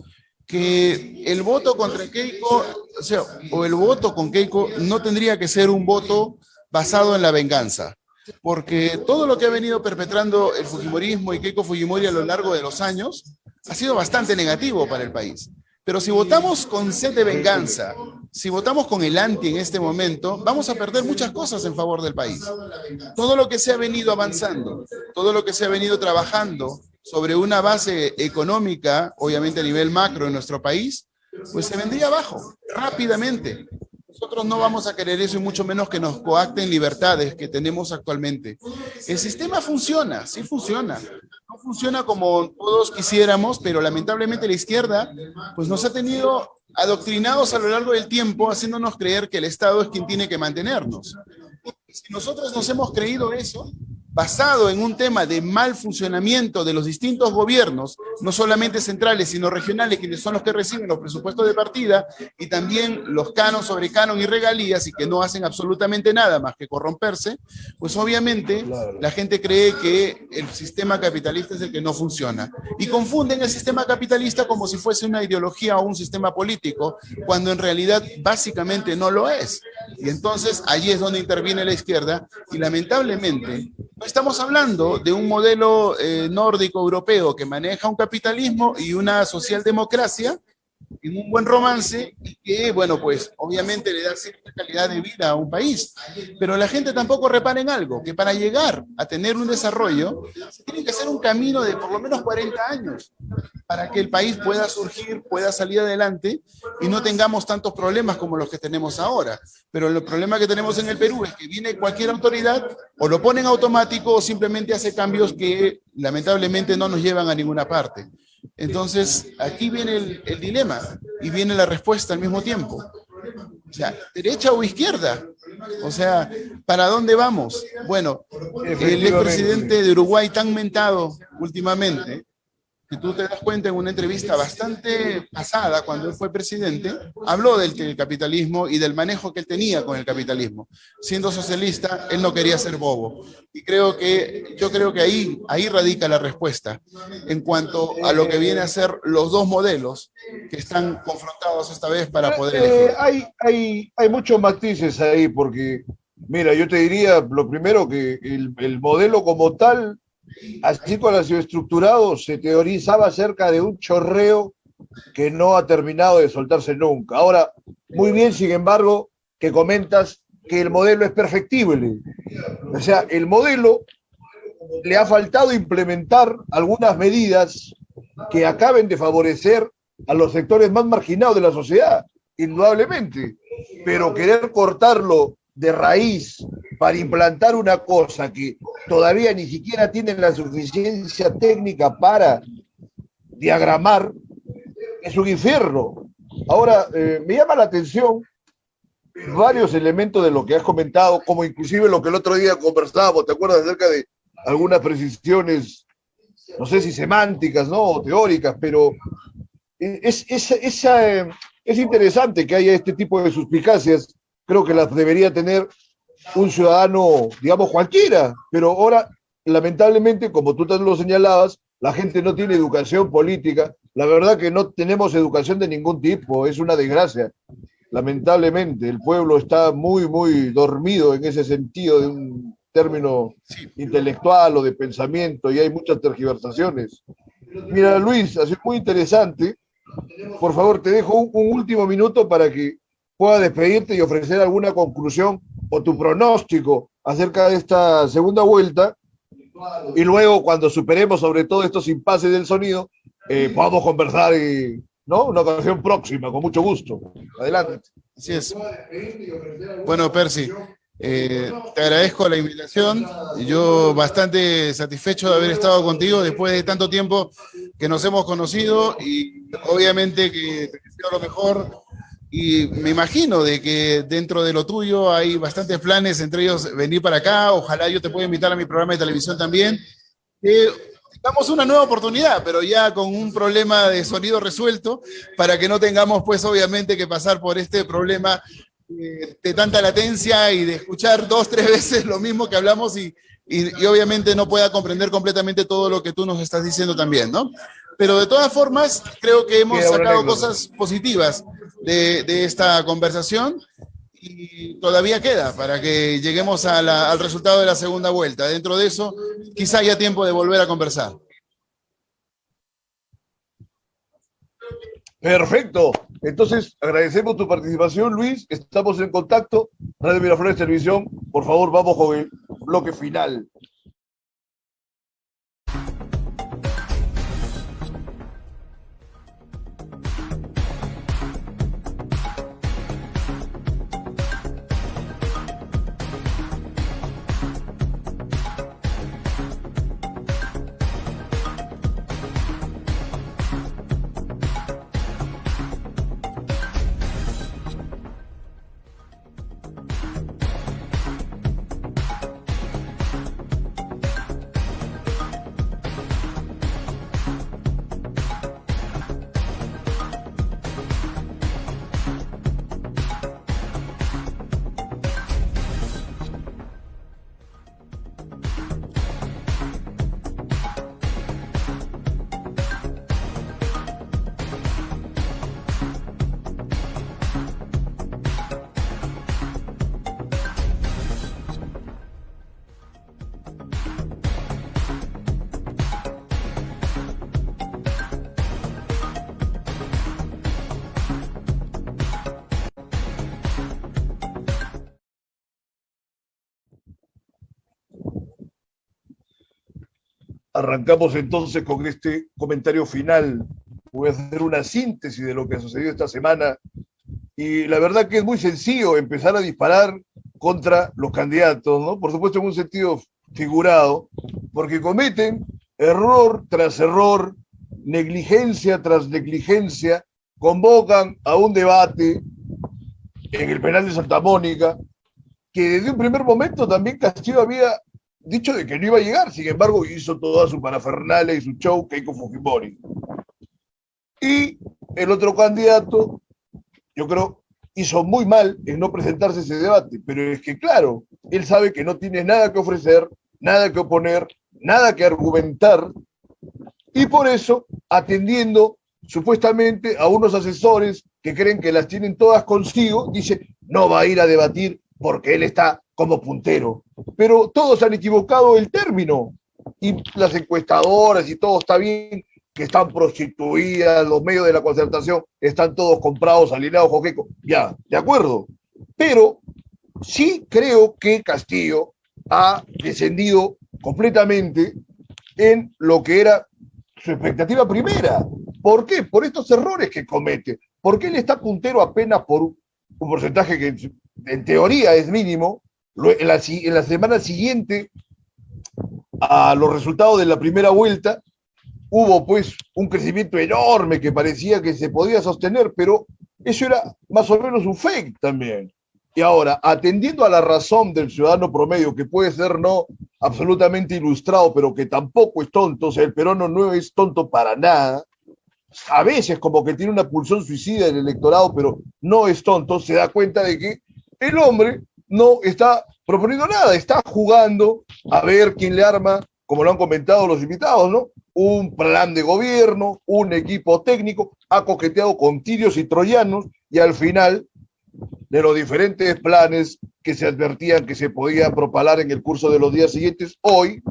que el voto contra Keiko, o el voto con Keiko no tendría que ser un voto basado en la venganza, porque todo lo que ha venido perpetrando el fujimorismo y Keiko Fujimori a lo largo de los años ha sido bastante negativo para el país. Pero si votamos con sed de venganza, si votamos con el anti en este momento, vamos a perder muchas cosas en favor del país. Todo lo que se ha venido avanzando, todo lo que se ha venido trabajando sobre una base económica, obviamente a nivel macro en nuestro país, pues se vendría abajo rápidamente. Nosotros no vamos a querer eso y mucho menos que nos coacten libertades que tenemos actualmente. El sistema funciona, sí funciona. No funciona como todos quisiéramos, pero lamentablemente la izquierda pues nos ha tenido adoctrinados a lo largo del tiempo, haciéndonos creer que el Estado es quien tiene que mantenernos. Si nosotros nos hemos creído eso, basado en un tema de mal funcionamiento de los distintos gobiernos, no solamente centrales, sino regionales, quienes son los que reciben los presupuestos de partida, y también los canon sobre canon y regalías, y que no hacen absolutamente nada más que corromperse, pues obviamente la gente cree que el sistema capitalista es el que no funciona. Y confunden el sistema capitalista como si fuese una ideología o un sistema político, cuando en realidad básicamente no lo es. Y entonces allí es donde interviene la izquierda, y lamentablemente no estamos hablando de un modelo nórdico europeo que maneja un capitalismo y una socialdemocracia en un buen romance, y que, bueno, pues obviamente le da cierta calidad de vida a un país. Pero la gente tampoco repara en algo, que para llegar a tener un desarrollo se tiene que hacer un camino de por lo menos 40 años para que el país pueda surgir, pueda salir adelante y no tengamos tantos problemas como los que tenemos ahora. Pero el problema que tenemos en el Perú es que viene cualquier autoridad, o lo pone en automático o simplemente hace cambios que lamentablemente no nos llevan a ninguna parte. Entonces, aquí viene el dilema y viene la respuesta al mismo tiempo. O sea, ¿derecha o izquierda? O sea, ¿para dónde vamos? Bueno, el expresidente de Uruguay, tan mentado últimamente, que tú te das cuenta en una entrevista bastante pasada, cuando él fue presidente, habló del capitalismo y del manejo que él tenía con el capitalismo. Siendo socialista, él no quería ser bobo. Y yo creo que ahí radica la respuesta en cuanto a lo que viene a ser los dos modelos que están confrontados esta vez para poder elegir. Hay muchos matices ahí, porque, mira, yo te diría, lo primero, que el modelo como tal, así como ha sido estructurado, se teorizaba acerca de un chorreo que no ha terminado de soltarse nunca. Ahora, muy bien, sin embargo, que comentas que el modelo es perfectible. O sea, el modelo le ha faltado implementar algunas medidas que acaben de favorecer a los sectores más marginados de la sociedad, indudablemente. Pero querer cortarlo de raíz para implantar una cosa que todavía ni siquiera tienen la suficiencia técnica para diagramar, es un infierno. Ahora, me llama la atención varios elementos de lo que has comentado, como inclusive lo que el otro día conversábamos, ¿te acuerdas? Acerca de algunas precisiones, no sé si semánticas, ¿no? O teóricas, pero es interesante que haya este tipo de suspicacias. Creo que las debería tener un ciudadano, digamos, cualquiera, pero ahora, lamentablemente, como tú también lo señalabas, la gente no tiene educación política. La verdad que no tenemos educación de ningún tipo, es una desgracia. Lamentablemente, el pueblo está muy, muy dormido en ese sentido de un término intelectual o de pensamiento, y hay muchas tergiversaciones. Mira, Luis, ha sido muy interesante. Por favor, te dejo un último minuto para que pueda despedirte y ofrecer alguna conclusión o tu pronóstico acerca de esta segunda vuelta, y luego, cuando superemos sobre todo estos impases del sonido, podamos conversar ¿no? Una ocasión próxima, con mucho gusto. Adelante. Así es. Bueno, Percy, te agradezco la invitación. Yo bastante satisfecho de haber estado contigo después de tanto tiempo que nos hemos conocido, y obviamente que te deseo lo mejor. Y me imagino de que dentro de lo tuyo hay bastantes planes, entre ellos venir para acá. Ojalá yo te pueda invitar a mi programa de televisión también. Damos una nueva oportunidad, pero ya con un problema de sonido resuelto, para que no tengamos, pues, obviamente, que pasar por este problema de tanta latencia y de escuchar 2, 3 veces lo mismo que hablamos, y obviamente no pueda comprender completamente todo lo que tú nos estás diciendo también, ¿no? Pero de todas formas, creo que hemos sacado cosas positivas de esta conversación, y todavía queda para que lleguemos al resultado de la segunda vuelta. Dentro de eso, quizá haya tiempo de volver a conversar. Perfecto. Entonces, agradecemos tu participación, Luis. Estamos en contacto. Radio Miraflores Televisión, por favor, vamos con el bloque final. Arrancamos entonces con este comentario final. Voy a hacer una síntesis de lo que ha sucedido esta semana. Y la verdad que es muy sencillo empezar a disparar contra los candidatos, ¿no? Por supuesto en un sentido figurado, porque cometen error tras error, negligencia tras negligencia, convocan a un debate en el penal de Santa Mónica, que desde un primer momento también Castillo había dicho de que no iba a llegar, sin embargo hizo toda su parafernalia y su show Keiko Fujimori. Y el otro candidato, yo creo, hizo muy mal en no presentarse a ese debate, pero es que claro, él sabe que no tiene nada que ofrecer, nada que oponer, nada que argumentar, y por eso, atendiendo supuestamente a unos asesores que creen que las tienen todas consigo, dice, no va a ir a debatir porque él está como puntero. Pero todos han equivocado el término, y las encuestadoras y todo está bien, que están prostituidas, los medios de la concertación están todos comprados, alineados, joqueco, ya, de acuerdo. Pero sí creo que Castillo ha descendido completamente en lo que era su expectativa primera. ¿Por qué? Por estos errores que comete. Porque él está puntero apenas por un porcentaje que en teoría es mínimo. En la semana siguiente a los resultados de la primera vuelta, hubo pues un crecimiento enorme que parecía que se podía sostener, pero eso era más o menos un fake también. Y ahora, atendiendo a la razón del ciudadano promedio, que puede ser no absolutamente ilustrado, pero que tampoco es tonto, o sea, el peruano no es tonto para nada, a veces como que tiene una pulsión suicida del electorado, pero no es tonto, se da cuenta de que el hombre no está proponiendo nada, está jugando a ver quién le arma, como lo han comentado los invitados, ¿no? Un plan de gobierno, un equipo técnico, ha coqueteado con tirios y troyanos, y al final de los diferentes planes que se advertían que se podían propalar en el curso de los días siguientes, hoy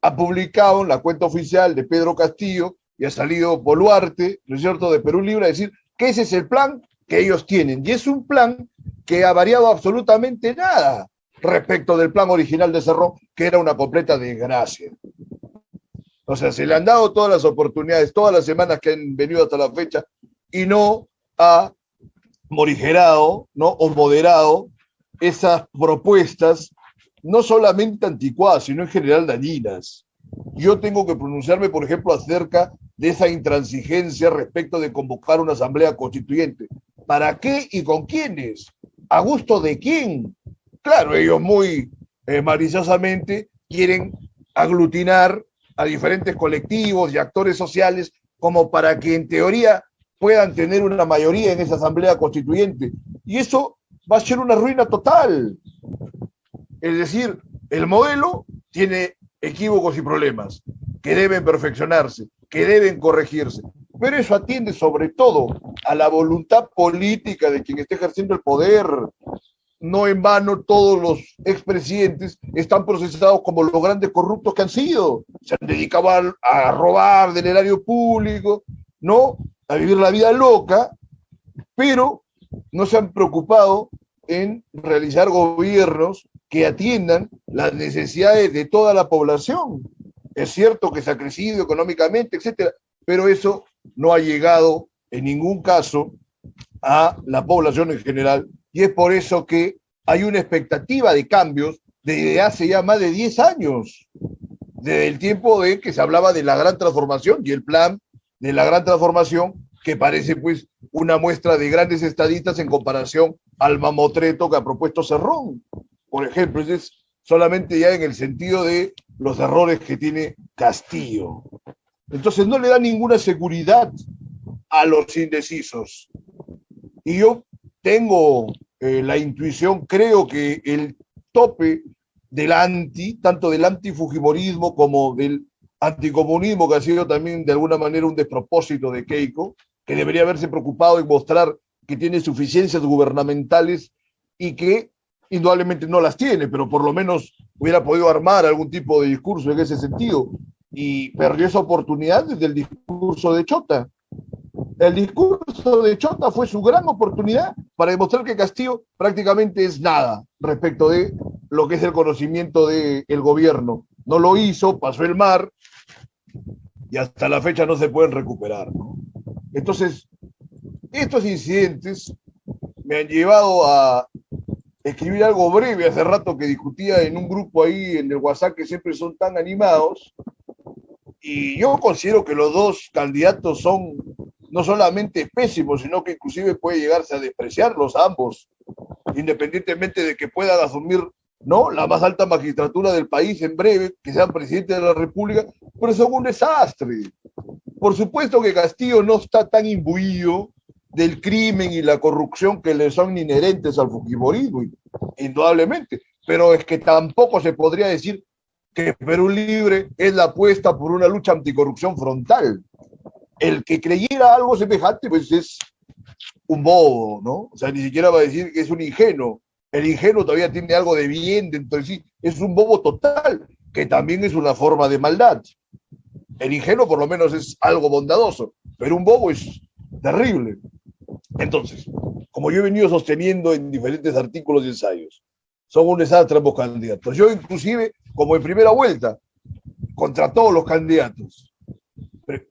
ha publicado en la cuenta oficial de Pedro Castillo y ha salido Boluarte, ¿no es cierto?, de Perú Libre, a decir que ese es el plan que ellos tienen. Y es un plan que ha variado absolutamente nada respecto del plan original de Cerrón, que era una completa desgracia. O sea, se le han dado todas las oportunidades, todas las semanas que han venido hasta la fecha, y no ha morigerado, ¿no?, o moderado esas propuestas, no solamente anticuadas, sino en general dañinas. Yo tengo que pronunciarme, por ejemplo, acerca de esa intransigencia respecto de convocar una asamblea constituyente. ¿Para qué y con quiénes? ¿A gusto de quién? Claro, ellos muy maliciosamente quieren aglutinar a diferentes colectivos y actores sociales como para que en teoría puedan tener una mayoría en esa asamblea constituyente. Y eso va a ser una ruina total. Es decir, el modelo tiene equívocos y problemas que deben perfeccionarse, que deben corregirse, pero eso atiende sobre todo a la voluntad política de quien esté ejerciendo el poder. No en vano todos los expresidentes están procesados como los grandes corruptos que han sido. Se han dedicado a robar del erario público, ¿no?, a vivir la vida loca, pero no se han preocupado en realizar gobiernos que atiendan las necesidades de toda la población. Es cierto que se ha crecido económicamente, etcétera, pero eso no ha llegado en ningún caso a la población en general, y es por eso que hay una expectativa de cambios desde hace ya más de 10 años, desde el tiempo de que se hablaba de la gran transformación y el plan de la gran transformación, que parece pues una muestra de grandes estadistas en comparación al mamotreto que ha propuesto Cerrón, por ejemplo. Es solamente ya en el sentido de los errores que tiene Castillo. Entonces no le da ninguna seguridad a los indecisos. Y yo tengo la intuición, creo que el tope del tanto del antifujimorismo como del anticomunismo, que ha sido también de alguna manera un despropósito de Keiko, que debería haberse preocupado en mostrar que tiene suficiencias gubernamentales y que indudablemente no las tiene, pero por lo menos hubiera podido armar algún tipo de discurso en ese sentido, y perdió esa oportunidad desde el discurso de Chota. El discurso de Chota fue su gran oportunidad para demostrar que Castillo prácticamente es nada respecto de lo que es el conocimiento del gobierno. No lo hizo, pasó el mar, y hasta la fecha no se pueden recuperar, ¿no? Entonces, estos incidentes me han llevado a escribir algo breve hace rato que discutía en un grupo ahí en el WhatsApp que siempre son tan animados, y yo considero que los dos candidatos son no solamente pésimos, sino que inclusive puede llegarse a despreciarlos ambos, independientemente de que puedan asumir, ¿no?, la más alta magistratura del país en breve, que sean presidente de la República, pero son un desastre. Por supuesto que Castillo no está tan imbuido del crimen y la corrupción que le son inherentes al fujimorismo, indudablemente, pero es que tampoco se podría decir que Perú Libre es la apuesta por una lucha anticorrupción frontal. El que creyera algo semejante, pues es un bobo, ¿no? O sea, ni siquiera va a decir que es un ingenuo. El ingenuo todavía tiene algo de bien dentro de sí. Es un bobo total, que también es una forma de maldad. El ingenuo por lo menos es algo bondadoso, pero un bobo es terrible. Entonces, como yo he venido sosteniendo en diferentes artículos y ensayos, son un desastre ambos candidatos. Yo inclusive, como en primera vuelta, contra todos los candidatos,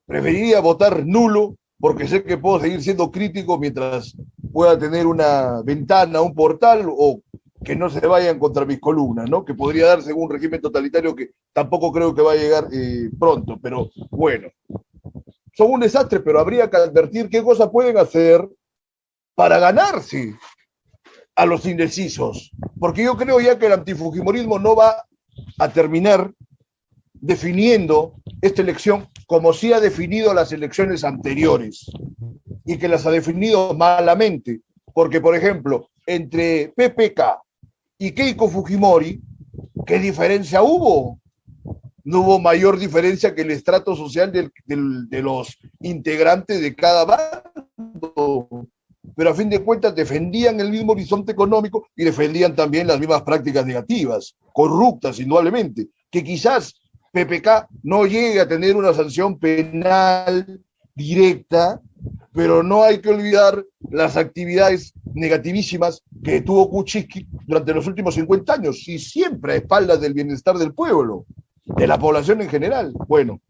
preferiría votar nulo porque sé que puedo seguir siendo crítico mientras pueda tener una ventana, un portal, o que no se vayan contra mis columnas, ¿no? Que podría darse un régimen totalitario que tampoco creo que va a llegar pronto, pero bueno. Son un desastre, pero habría que advertir qué cosas pueden hacer para ganarse a los indecisos. Porque yo creo ya que el antifujimorismo no va a terminar definiendo esta elección como sí ha definido las elecciones anteriores, y que las ha definido malamente, porque, por ejemplo, entre PPK y Keiko Fujimori, ¿qué diferencia hubo? No hubo mayor diferencia que el estrato social de los integrantes de cada bando, pero a fin de cuentas defendían el mismo horizonte económico y defendían también las mismas prácticas negativas, corruptas indudablemente, que quizás PPK no llegue a tener una sanción penal directa, pero no hay que olvidar las actividades negativísimas que tuvo Kuczynski durante los últimos 50 años, y siempre a espaldas del bienestar del pueblo, de la población en general. Bueno,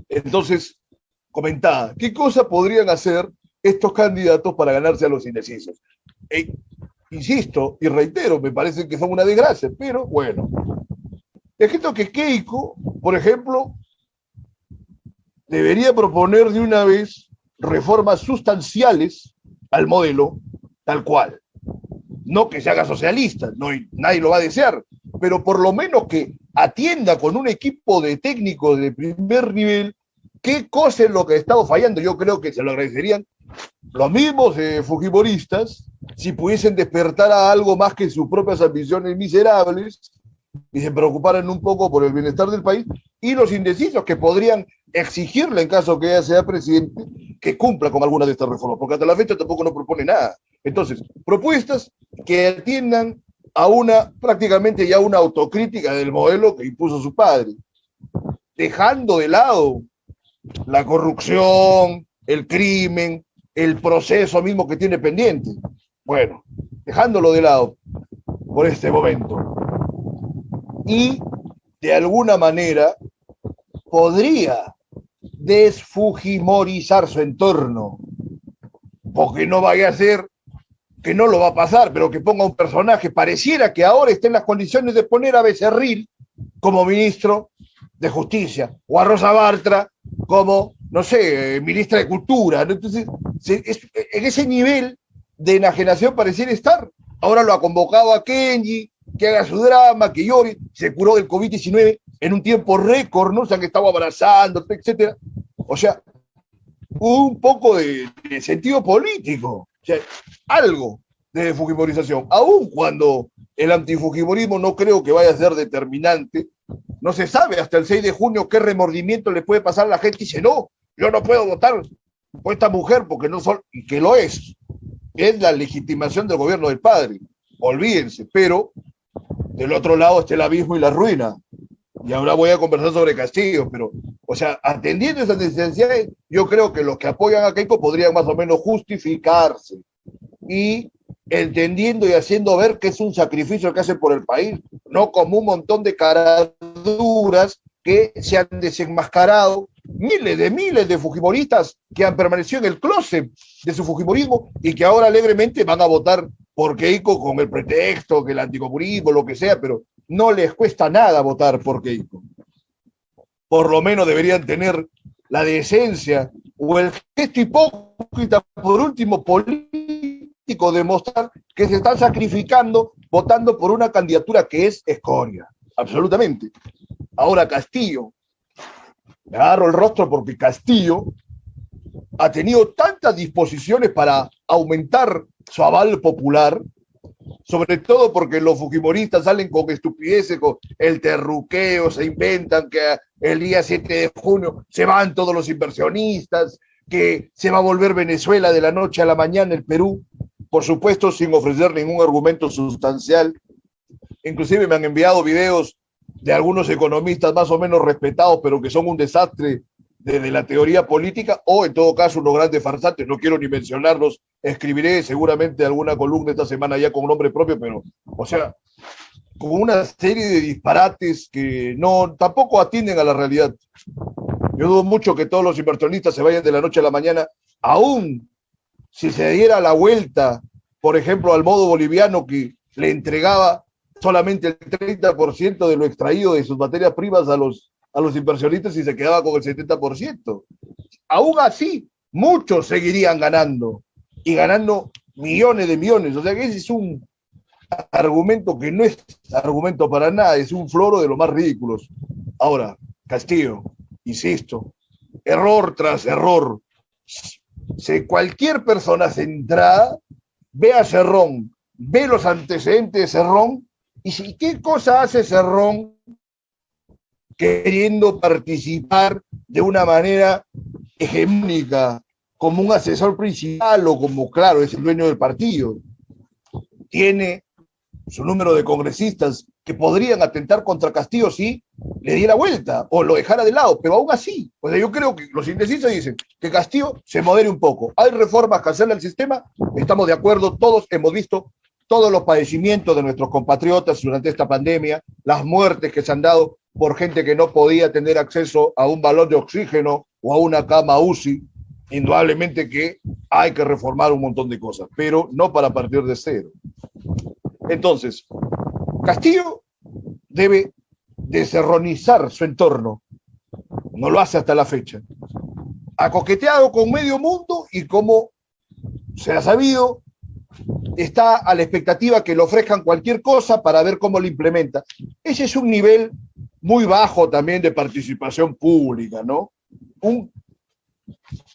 entonces, comentaba, ¿qué cosa podrían hacer estos candidatos para ganarse a los indecisos? Insisto y reitero, me parece que son una desgracia, pero bueno. Ejemplo que Keiko, por ejemplo, debería proponer de una vez reformas sustanciales al modelo tal cual. No que se haga socialista, no, nadie lo va a desear, pero por lo menos que atienda con un equipo de técnicos de primer nivel qué cosa es lo que ha estado fallando. Yo creo que se lo agradecerían los mismos fujimoristas si pudiesen despertar a algo más que sus propias ambiciones miserables y se preocuparan un poco por el bienestar del país, y los indecisos que podrían exigirle, en caso que ella sea presidente, que cumpla con alguna de estas reformas, porque hasta la fecha tampoco no propone nada. Entonces, propuestas que atiendan a prácticamente ya una autocrítica del modelo que impuso su padre, dejando de lado la corrupción, el crimen, el proceso mismo que tiene pendiente. Bueno, dejándolo de lado por este momento. Y de alguna manera podría desfujimorizar su entorno, porque no vaya a ser, que no lo va a pasar, pero que ponga un personaje, pareciera que ahora está en las condiciones de poner a Becerril como ministro de Justicia, o a Rosa Bartra como, no sé, ministra de Cultura. Entonces, en ese nivel de enajenación pareciera estar. Ahora lo ha convocado a Kenji, que haga su drama, que llore, se curó del COVID-19 en un tiempo récord, ¿no? Se han estado abrazando, etcétera. O sea, un poco de sentido político, o sea, algo de fujimorización, aun cuando el antifujimorismo no creo que vaya a ser determinante. No se sabe hasta el 6 de junio qué remordimiento le puede pasar a la gente y dice, no, yo no puedo votar por esta mujer porque no son, y que lo es la legitimación del gobierno del padre, olvídense, pero del otro lado está el abismo y la ruina. Y ahora voy a conversar sobre Castillo, pero, o sea, atendiendo esas necesidades, yo creo que los que apoyan a Keiko podrían más o menos justificarse y entendiendo y haciendo ver que es un sacrificio que hacen por el país, no como un montón de caraduras que se han desenmascarado miles de fujimoristas que han permanecido en el closet de su fujimorismo y que ahora alegremente van a votar por Keiko con el pretexto que el anticomunismo, lo que sea, pero no les cuesta nada votar por Keiko. Por lo menos deberían tener la decencia o el gesto hipócrita, por último, político, de mostrar que se están sacrificando votando por una candidatura que es escoria, absolutamente. Ahora Castillo, me agarro el rostro porque Castillo ha tenido tantas disposiciones para aumentar su aval popular, sobre todo porque los fujimoristas salen con estupideces, con el terruqueo, se inventan que el día 7 de junio se van todos los inversionistas, que se va a volver Venezuela de la noche a la mañana el Perú, por supuesto sin ofrecer ningún argumento sustancial. Inclusive me han enviado videos de algunos economistas más o menos respetados, pero que son un desastre de la teoría política, o en todo caso unos grandes farsantes, no quiero ni mencionarlos, escribiré seguramente alguna columna esta semana ya con nombre propio, pero, o sea, con una serie de disparates que no, tampoco atienden a la realidad. Yo dudo mucho que todos los inversionistas se vayan de la noche a la mañana, aún si se diera la vuelta, por ejemplo, al modo boliviano que le entregaba solamente el 30% de lo extraído de sus materias primas a los inversionistas y se quedaba con el 70%. Aún así, muchos seguirían ganando y ganando millones de millones. O sea que ese es un argumento que no es argumento para nada, es un floro de los más ridículos. Ahora, Castillo, insisto, error tras error. Si cualquier persona centrada ve a Cerrón, ve los antecedentes de Cerrón, y qué cosa hace Cerrón queriendo participar de una manera hegemónica, como un asesor principal o como, claro, es el dueño del partido. Tiene su número de congresistas que podrían atentar contra Castillo si le diera vuelta o lo dejara de lado, pero aún así, pues yo creo que los indecistos dicen que Castillo se modere un poco. Hay reformas que hacerle al sistema, estamos de acuerdo, todos hemos visto todos los padecimientos de nuestros compatriotas durante esta pandemia, las muertes que se han dado por gente que no podía tener acceso a un balón de oxígeno o a una cama UCI. Indudablemente que hay que reformar un montón de cosas, pero no para partir de cero. Entonces, Castillo debe deserronizar su entorno. No lo hace hasta la fecha. Ha coqueteado con medio mundo y, como se ha sabido, está a la expectativa que le ofrezcan cualquier cosa para ver cómo lo implementa. Ese es un nivel muy bajo también de participación pública, ¿no? Un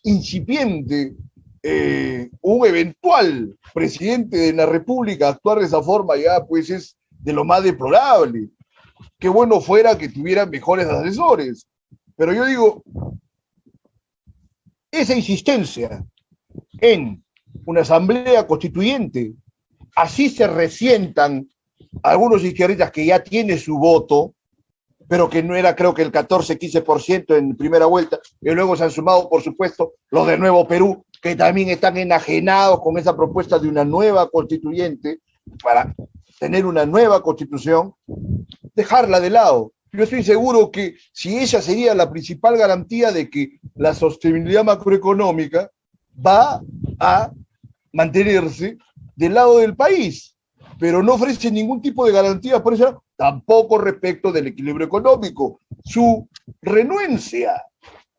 incipiente, un eventual presidente de la República actuar de esa forma ya pues es de lo más deplorable. Qué bueno fuera que tuvieran mejores asesores. Pero yo digo, esa insistencia en una asamblea constituyente, así se resientan algunos izquierdistas que ya tienen su voto, pero que no era, creo que el 14-15% en primera vuelta, y luego se han sumado, por supuesto, los de Nuevo Perú, que también están enajenados con esa propuesta de una nueva constituyente, para tener una nueva constitución, dejarla de lado. Yo estoy seguro que si ella sería la principal garantía de que la sostenibilidad macroeconómica va a mantenerse del lado del país, pero no ofrece ningún tipo de garantía por eso, tampoco respecto del equilibrio económico. Su renuencia,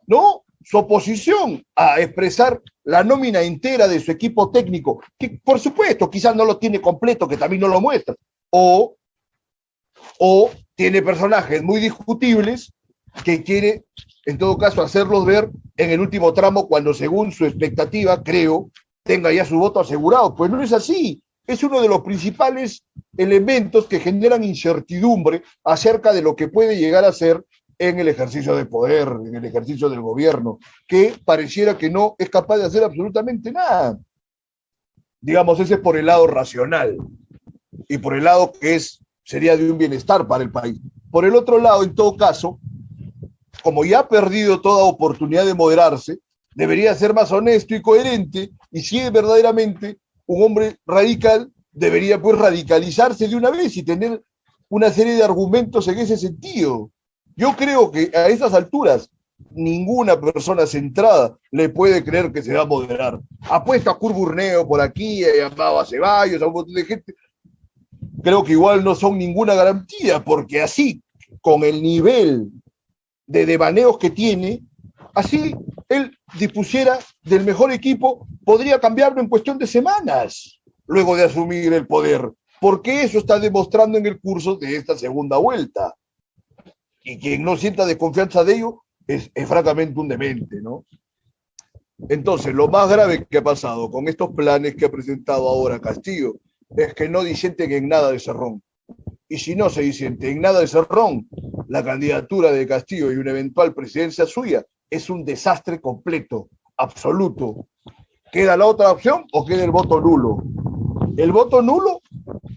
¿no? Su oposición a expresar la nómina entera de su equipo técnico, que por supuesto quizás no lo tiene completo, que también no lo muestra, o tiene personajes muy discutibles que quiere, en todo caso, hacerlos ver en el último tramo cuando, según su expectativa, creo, tenga ya su voto asegurado. Pues no es así. Es uno de los principales elementos que generan incertidumbre acerca de lo que puede llegar a ser en el ejercicio de poder, en el ejercicio del gobierno, que pareciera que no es capaz de hacer absolutamente nada. Digamos, ese es por el lado racional y por el lado que sería de un bienestar para el país. Por el otro lado, en todo caso, como ya ha perdido toda oportunidad de moderarse, debería ser más honesto y coherente, y si es verdaderamente un hombre radical, debería pues radicalizarse de una vez y tener una serie de argumentos en ese sentido. Yo creo que a esas alturas ninguna persona centrada le puede creer que se va a moderar. Apuesto a Curburneo por aquí, he llamado a Ceballos, a un montón de gente. Creo que igual no son ninguna garantía, porque así, con el nivel de devaneos que tiene, así él dispusiera del mejor equipo, podría cambiarlo en cuestión de semanas, luego de asumir el poder, porque eso está demostrando en el curso de esta segunda vuelta. Y quien no sienta desconfianza de ello es francamente un demente, ¿no? Entonces, lo más grave que ha pasado con estos planes que ha presentado ahora Castillo es que no disienten en nada de Cerrón. Y si no se disiente en nada de Cerrón, la candidatura de Castillo y una eventual presidencia suya es un desastre completo, absoluto. ¿Queda la otra opción o queda el voto nulo? El voto nulo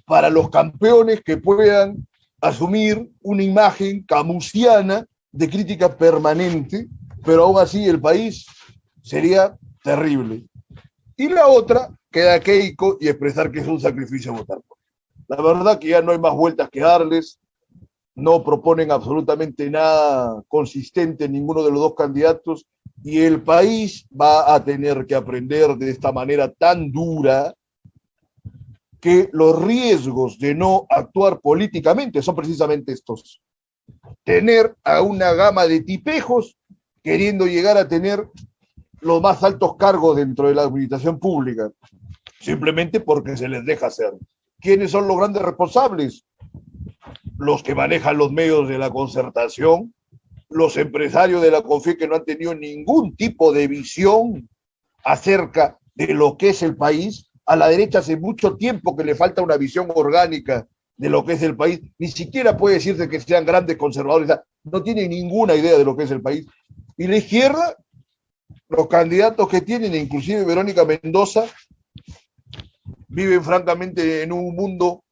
para los campeones que puedan asumir una imagen camusiana de crítica permanente, pero aún así el país sería terrible. Y la otra, queda Keiko y expresar que es un sacrificio votar por él. La verdad que ya no hay más vueltas que darles, no proponen absolutamente nada consistente en ninguno de los dos candidatos, y el país va a tener que aprender de esta manera tan dura que los riesgos de no actuar políticamente son precisamente estos. Tener a una gama de tipejos queriendo llegar a tener los más altos cargos dentro de la administración pública, simplemente porque se les deja hacer. ¿Quiénes son los grandes responsables? Los que manejan los medios de la concertación, los empresarios de la CONFIE que no han tenido ningún tipo de visión acerca de lo que es el país. A la derecha hace mucho tiempo que le falta una visión orgánica de lo que es el país. Ni siquiera puede decirse que sean grandes conservadores, no tienen ninguna idea de lo que es el país. Y la izquierda, los candidatos que tienen, inclusive Verónica Mendoza, viven francamente en un mundo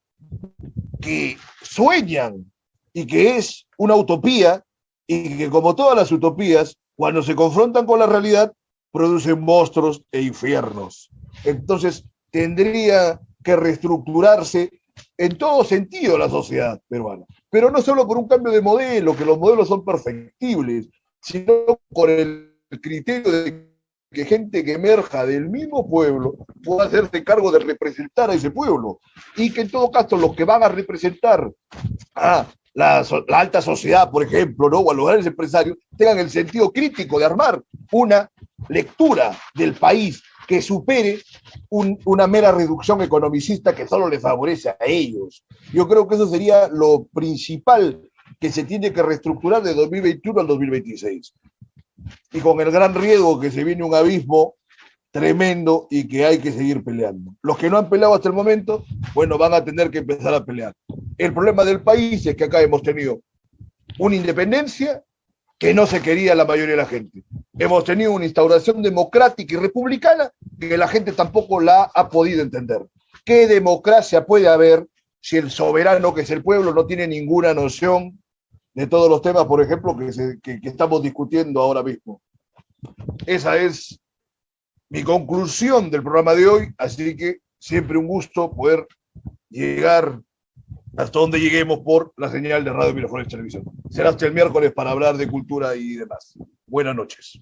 que sueñan y que es una utopía, y que como todas las utopías, cuando se confrontan con la realidad, producen monstruos e infiernos. Entonces, tendría que reestructurarse en todo sentido la sociedad peruana, pero no solo por un cambio de modelo, que los modelos son perfectibles, sino por el criterio de que gente que emerja del mismo pueblo pueda hacerse cargo de representar a ese pueblo, y que en todo caso los que van a representar a la alta sociedad, por ejemplo, ¿no?, o a los grandes empresarios, tengan el sentido crítico de armar una lectura del país que supere una mera reducción economicista que solo les favorece a ellos. Yo creo que eso sería lo principal que se tiene que reestructurar de 2021 al 2026. Y con el gran riesgo que se viene un abismo tremendo y que hay que seguir peleando. Los que no han peleado hasta el momento, bueno, van a tener que empezar a pelear. El problema del país es que acá hemos tenido una independencia que no se quería la mayoría de la gente. Hemos tenido una instauración democrática y republicana que la gente tampoco la ha podido entender. ¿Qué democracia puede haber si el soberano, que es el pueblo, no tiene ninguna noción de todos los temas, por ejemplo, que estamos discutiendo ahora mismo? Esa es mi conclusión del programa de hoy, así que siempre un gusto poder llegar hasta donde lleguemos por la señal de Radio Miraflores Televisión. Será hasta el miércoles para hablar de cultura y demás. Buenas noches.